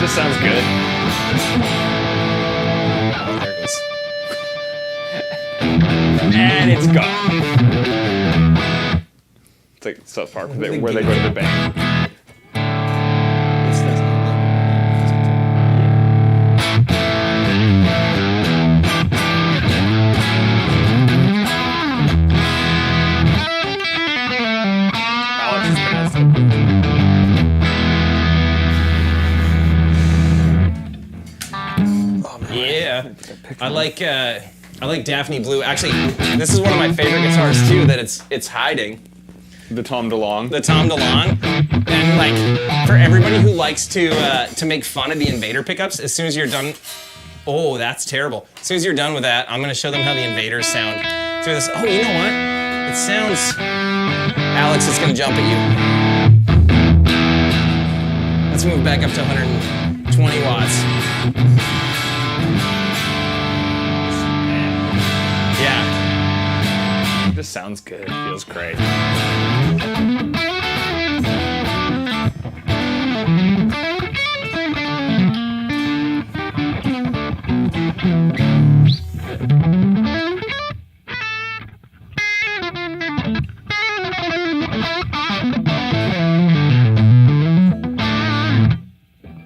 Just sounds good. oh, there it goes. And it's gone. It's like South Park where they go to the bank. This doesn't look Alex is fast. Yeah, I like Daphne Blue. Actually, this is one of my favorite guitars too. That it's hiding. The Tom DeLonge. The Tom DeLonge, and like for everybody who likes to make fun of the Invader pickups, as soon as you're done, oh, that's terrible. As soon as you're done with that, I'm gonna show them how the Invaders sound through this. Oh, you know what? It sounds. Alex is gonna jump at you. Let's move back up to 120 watts. Yeah. It just sounds good. It feels great.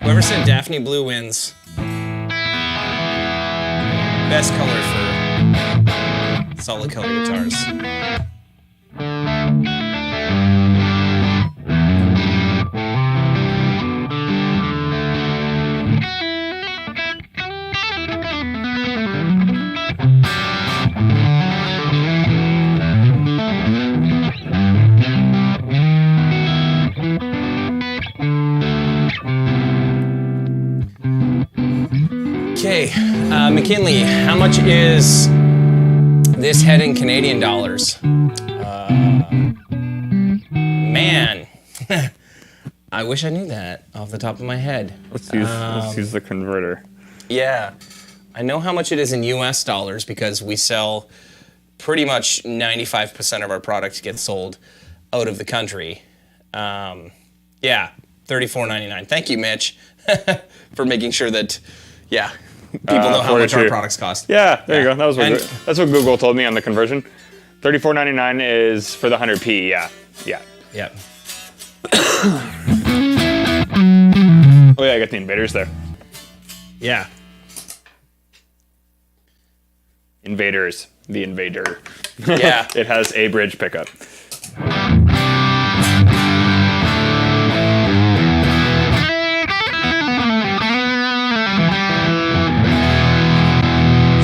Whoever said Daphne Blue wins. Best color for solid color guitars. Okay, McKinley, how much is this head in Canadian dollars? Man, I wish I knew that off the top of my head. Let's use the converter. Yeah. I know how much it is in US dollars because we sell pretty much 95% of our products get sold out of the country. Yeah, $34.99. Thank you, Mitch, for making sure that, people know how much our products cost. Yeah, there you go. That's what Google told me on the conversion. $34.99 is for the 100p. Yeah. Yep. Oh yeah, I got the invaders there. Yeah. Invaders. The invader. Yeah. It has a bridge pickup.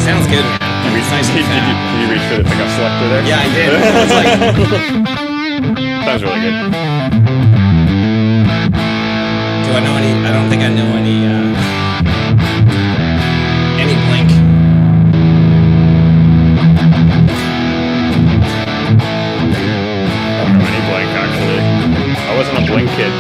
Sounds good, man. Did you reach for the pickup selector there? Yeah, I did. Sounds really good. Do I know any? I don't think I know any Blink. I don't know any Blink, actually. I wasn't a Blink kid.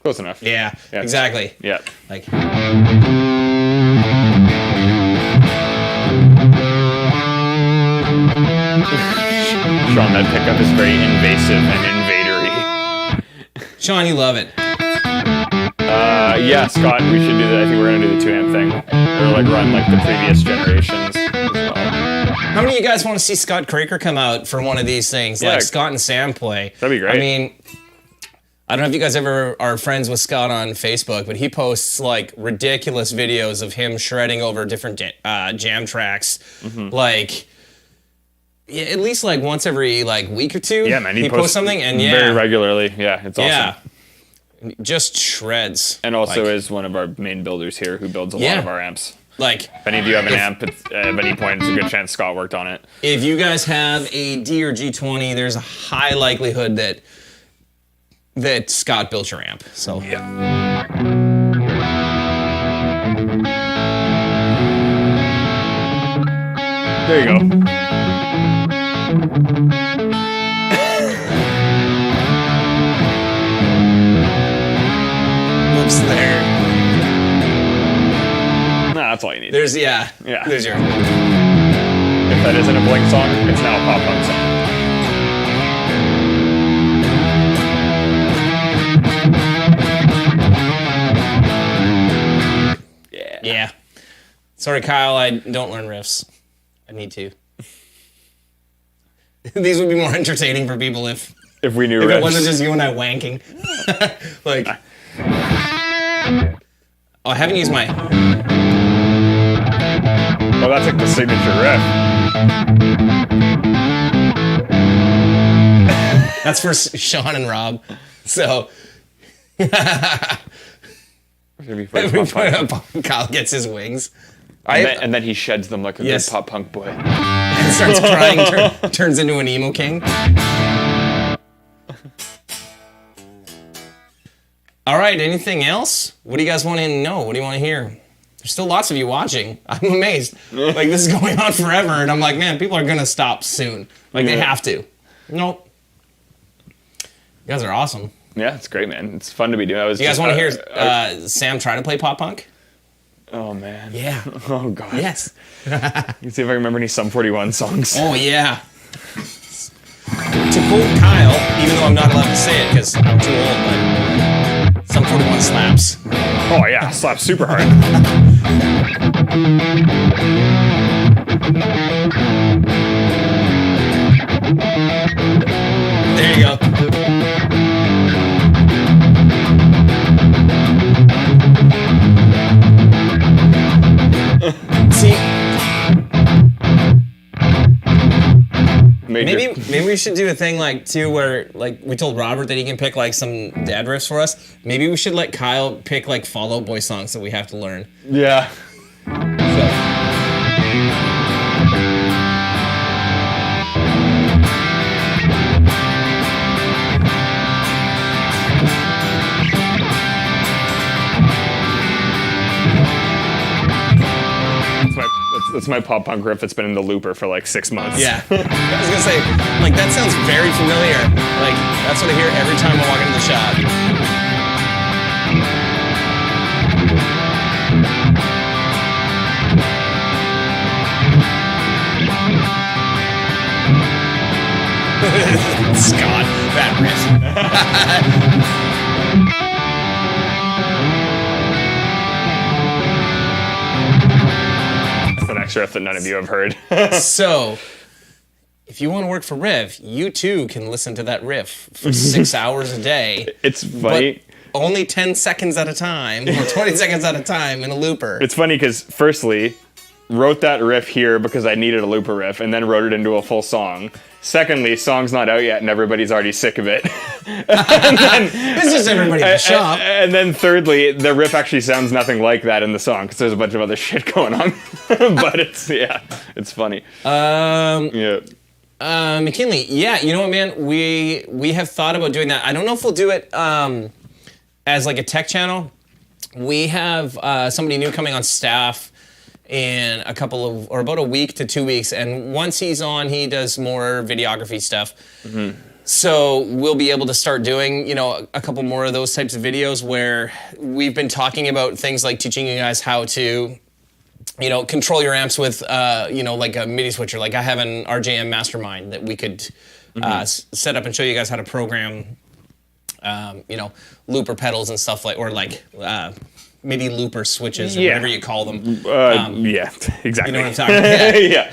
Close enough. Yeah, exactly. Yeah. Like. Sean, that pickup is very invasive and invadery. Sean, you love it. Yeah, Scott, we should do that. I think we're gonna do the 2-amp thing. Or like run like the previous generations as well. How many of you guys want to see Scott Craker come out for one of these things? Yeah. Like Scott and Sam play. That'd be great. I mean, I don't know if you guys ever are friends with Scott on Facebook, but he posts like ridiculous videos of him shredding over different jam tracks. Like, yeah, at least like once every like week or two. Yeah, man. He posts something and very regularly. Yeah, it's awesome. Yeah. Just shreds. And also like, is one of our main builders here who builds a lot of our amps. Like, if any of you have an amp, at any point, it's a good chance Scott worked on it. If you guys have a D or G20, there's a high likelihood that Scott built your amp. So yeah. There you go. Whoops, there. Nah, that's all you need. There's Yeah. There's your. If that isn't a Blink song, it's now a pop punk song. Yeah. Sorry, Kyle, I don't learn riffs. I need to. These would be more entertaining for people if we knew if riffs. it wasn't just you and I wanking. Like, I haven't used my. Well, that's like the signature riff. That's for Sean and Rob. So. Kyle gets his wings. And then he sheds them like a good pop punk boy. And starts crying, turns into an emo king. All right, anything else? What do you guys want to know? What do you want to hear? There's still lots of you watching. I'm amazed. Like, this is going on forever, and I'm like, man, people are going to stop soon. Like, they have to. Nope. You guys are awesome. Yeah, it's great, man. It's fun to be doing. You guys want to hear Sam try to play pop punk? Oh, man. Yeah. Oh, God. Yes. Let's see if I remember any Sum 41 songs. Oh, yeah. To quote Kyle, even though I'm not allowed to say it because I'm too old, but Sum 41 slaps. Oh, yeah. Slaps super hard. There you go. See, maybe we should do a thing like too where like we told Robert that he can pick like some dad riffs for us. Maybe we should let Kyle pick like Fall Out Boy songs that we have to learn. Yeah. That's my pop punk riff that's been in the looper for like 6 months. Yeah. I was gonna say, like, that sounds very familiar. Like, that's what I hear every time I walk into the shop. Scott, that riff. That's the next riff that none of you have heard. So, if you want to work for Riv, you too can listen to that riff for 6 hours a day. It's funny. But only 10 seconds at a time, or 20 seconds at a time in a looper. It's funny because, firstly, wrote that riff here because I needed a looper riff, and then wrote it into a full song. Secondly, song's not out yet, and everybody's already sick of it. This is everybody in the shop. And then thirdly, the riff actually sounds nothing like that in the song because there's a bunch of other shit going on. But it's funny. McKinley, yeah, you know what, man? We have thought about doing that. I don't know if we'll do it as like a tech channel. We have somebody new coming on staff in about a week to 2 weeks, and once he's on, he does more videography stuff. Mm-hmm. So we'll be able to start doing, a couple more of those types of videos where we've been talking about things like teaching you guys how to, control your amps with, like a MIDI switcher. Like I have an RJM Mastermind that we could set up and show you guys how to program, looper pedals and stuff MIDI looper switches, or whatever you call them. Yeah, exactly. You know what I'm talking about? Yeah.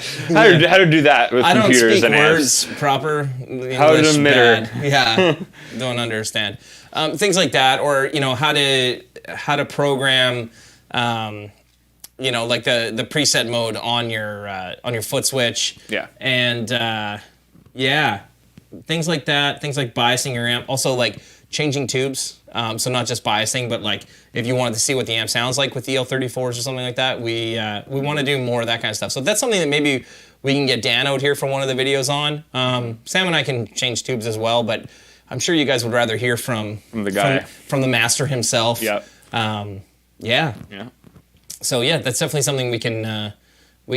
How to do that with computers and amps. I don't speak words proper. How to emitter. Yeah, don't understand. Things like that, or how to program, like the preset mode on your foot switch. Yeah. And things like that. Things like biasing your amp. Also like changing tubes. So not just biasing, but like if you wanted to see what the amp sounds like with the L34s or something like that, we want to do more of that kind of stuff. So that's something that maybe we can get Dan out here for one of the videos on. Sam and I can change tubes as well, but I'm sure you guys would rather hear from the guy, from the master himself. Yeah. Yeah. So yeah, that's definitely something we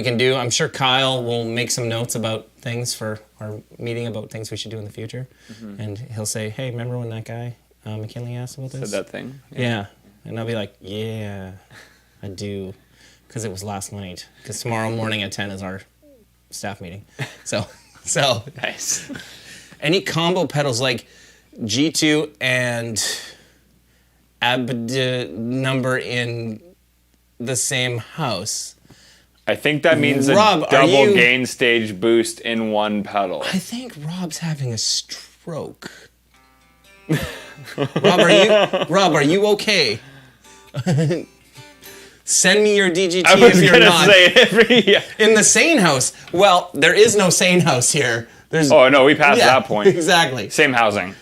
can do. I'm sure Kyle will make some notes about things for our meeting about things we should do in the future, and he'll say, "Hey, remember when that guy?" McKinley asked about this. Said that thing. Yeah. And I'll be like, yeah, I do, because it was last night. Because tomorrow morning at 10 is our staff meeting. So nice. Any combo pedals like G2 and ABD number in the same house. I think that means Rob, a double gain stage boost in one pedal. I think Rob's having a stroke. Rob, are you okay? Send me your DGT if you're not. In the sane house. Well, there is no sane house here. We passed that point. Exactly. Same housing.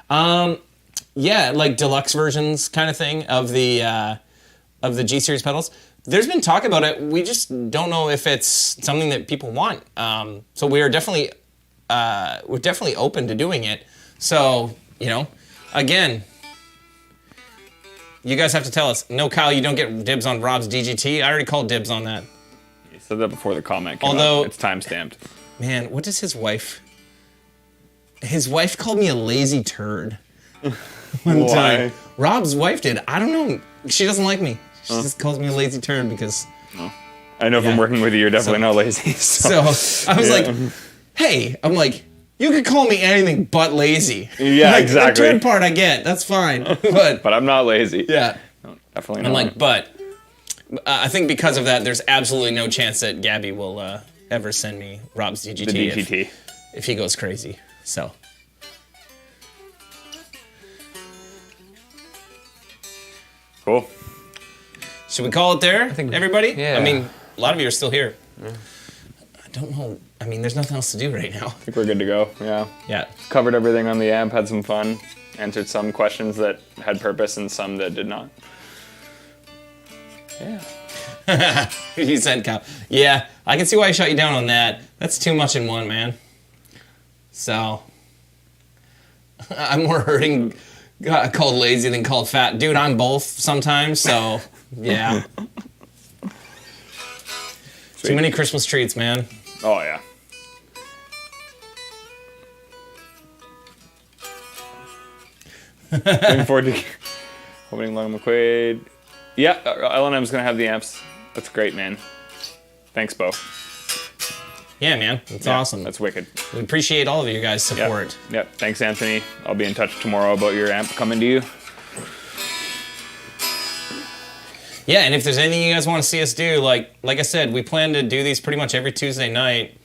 Like deluxe versions kind of thing of the G series pedals. There's been talk about it. We just don't know if it's something that people want. So we're definitely open to doing it. So, again, you guys have to tell us. No, Kyle, you don't get dibs on Rob's DGT. I already called dibs on that. You said that before the comment came out. It's time-stamped. Man, what does his wife... His wife called me a lazy turd. One time. Rob's wife did. I don't know. She doesn't like me. She just calls me a lazy turd because... I know from working with you, you're definitely not lazy. So I was like, hey, you could call me anything but lazy. Yeah, exactly. The turd part I get. That's fine. But I'm not lazy. Yeah. No, definitely not. But I think because of that, there's absolutely no chance that Gabby will ever send me Rob's DGT. The DGT. If he goes crazy. So. Cool. Should we call it there, everybody? Yeah. I mean, a lot of you are still here. Yeah. I don't know. I mean, there's nothing else to do right now. I think we're good to go. Yeah. Yeah. Covered everything on the amp, had some fun, answered some questions that had purpose and some that did not. Yeah. You said, Kyle. Yeah, I can see why I shut you down on that. That's too much in one, man. So, I'm more hurting called lazy than called fat. Dude, I'm both sometimes, so, yeah. Sweet. Too many Christmas treats, man. Oh yeah. Looking forward to opening Long McQuaid. Yeah, L&M's gonna have the amps. That's great, man. Thanks, Bo. Yeah, man. That's awesome. That's wicked. We appreciate all of you guys' support. Yep. Thanks, Anthony. I'll be in touch tomorrow about your amp coming to you. Yeah, and if there's anything you guys want to see us do, like I said, we plan to do these pretty much every Tuesday night.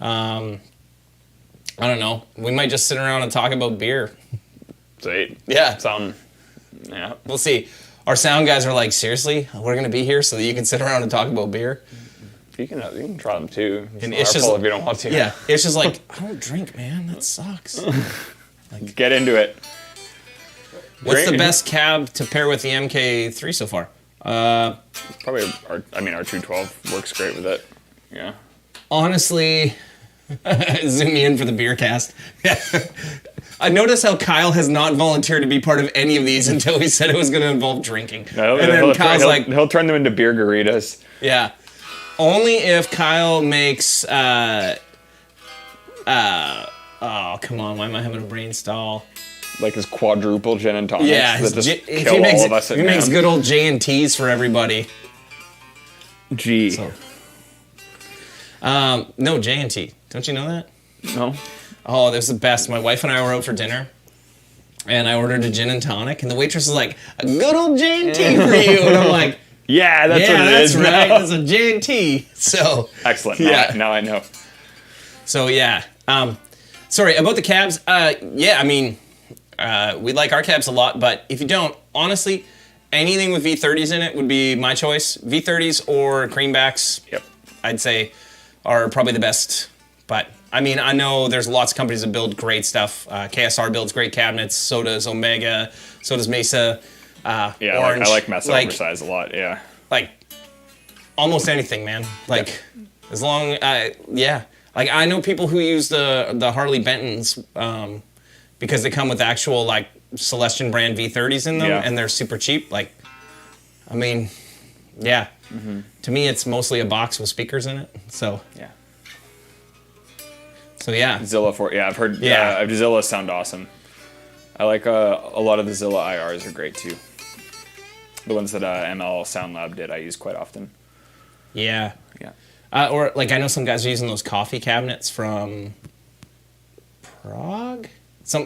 I don't know. We might just sit around and talk about beer. Sweet. Yeah. Yeah. We'll see. Our sound guys are like, seriously? We're going to be here so that you can sit around and talk about beer? You can try them too. And it's just if you don't want to. Yeah. It's just like, I don't drink, man. That sucks. Get into it. What's the best cab to pair with the MK3 so far? Probably our 212 works great with it. Yeah. Honestly, zoom me in for the beer cast. I noticed how Kyle has not volunteered to be part of any of these until he said it was going to involve drinking. No, and then Kyle's like, he'll turn them into beer garitas. Yeah. Only if Kyle makes, oh, come on, why am I having a brain stall? Like his quadruple gin and tonics. Yeah, that just if kill he makes, all of us at he makes NAMM. good old J&Ts for everybody. G. So. No, J&T. Don't you know that? No. Oh, that was the best. My wife and I were out for dinner, and I ordered a gin and tonic, and the waitress was like, a good old J&T for you. And I'm like, yeah, that's what it is. Right. Now. It's a J&T. So Excellent. Now I know. So yeah. Sorry about the cabs. Yeah, I mean, we like our cabs a lot, but if you don't, honestly, anything with V30s in it would be my choice. V30s or creambacks. Yep. I'd say are probably the best. But I mean, I know there's lots of companies that build great stuff. KSR builds great cabinets. So does Omega. So does Mesa. Yeah, Orange. I like Mesa Oversize a lot. Yeah. Like almost anything, man. Like as long, yeah. Like I know people who use the Harley Bentons because they come with actual like Celestion brand V30s in them, and they're super cheap. Like, I mean, yeah. Mm-hmm. To me, it's mostly a box with speakers in it. So yeah. So yeah. Zilla I've heard. Yeah. Zillas sound awesome. I like a lot of the Zilla IRs are great too. The ones that ML Sound Lab did, I use quite often. Yeah. Yeah. Or like I know some guys are using those coffee cabinets from Prague.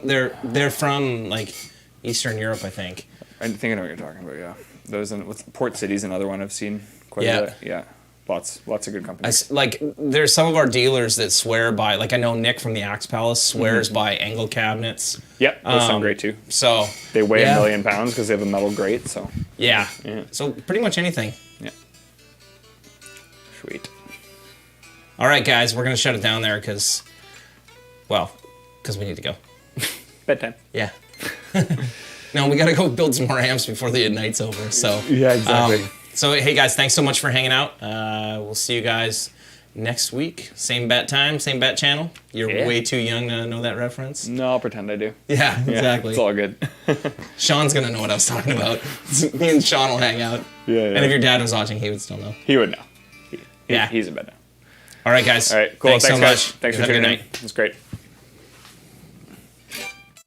They're from like Eastern Europe, I think. I think I know what you're talking about. Yeah, those Port City's another one I've seen quite a bit. Yeah, lots of good companies. Like there's some of our dealers that swear by. Like I know Nick from the Axe Palace swears by angle cabinets. Yep, those sound great too. So they weigh 1 million pounds because they have a metal grate. So yeah. So pretty much anything. Yeah. Sweet. All right, guys, we're gonna shut it down there because we need to go. Bedtime. Yeah. No, we gotta go build some more amps before the night's over. So yeah, exactly. So hey guys, thanks so much for hanging out. We'll see you guys next week. Same bat time, same bat channel. You're way too young to know that reference. No, I'll pretend I do. Yeah, exactly. It's all good. Sean's gonna know what I was talking about. Me and Sean will hang out. Yeah. And if your dad was watching, he would still know. He would know. Yeah. He's in bed now. All right, guys. All right, cool. Thanks so guys. much. Thanks for Have a good tuning in. night. It's great.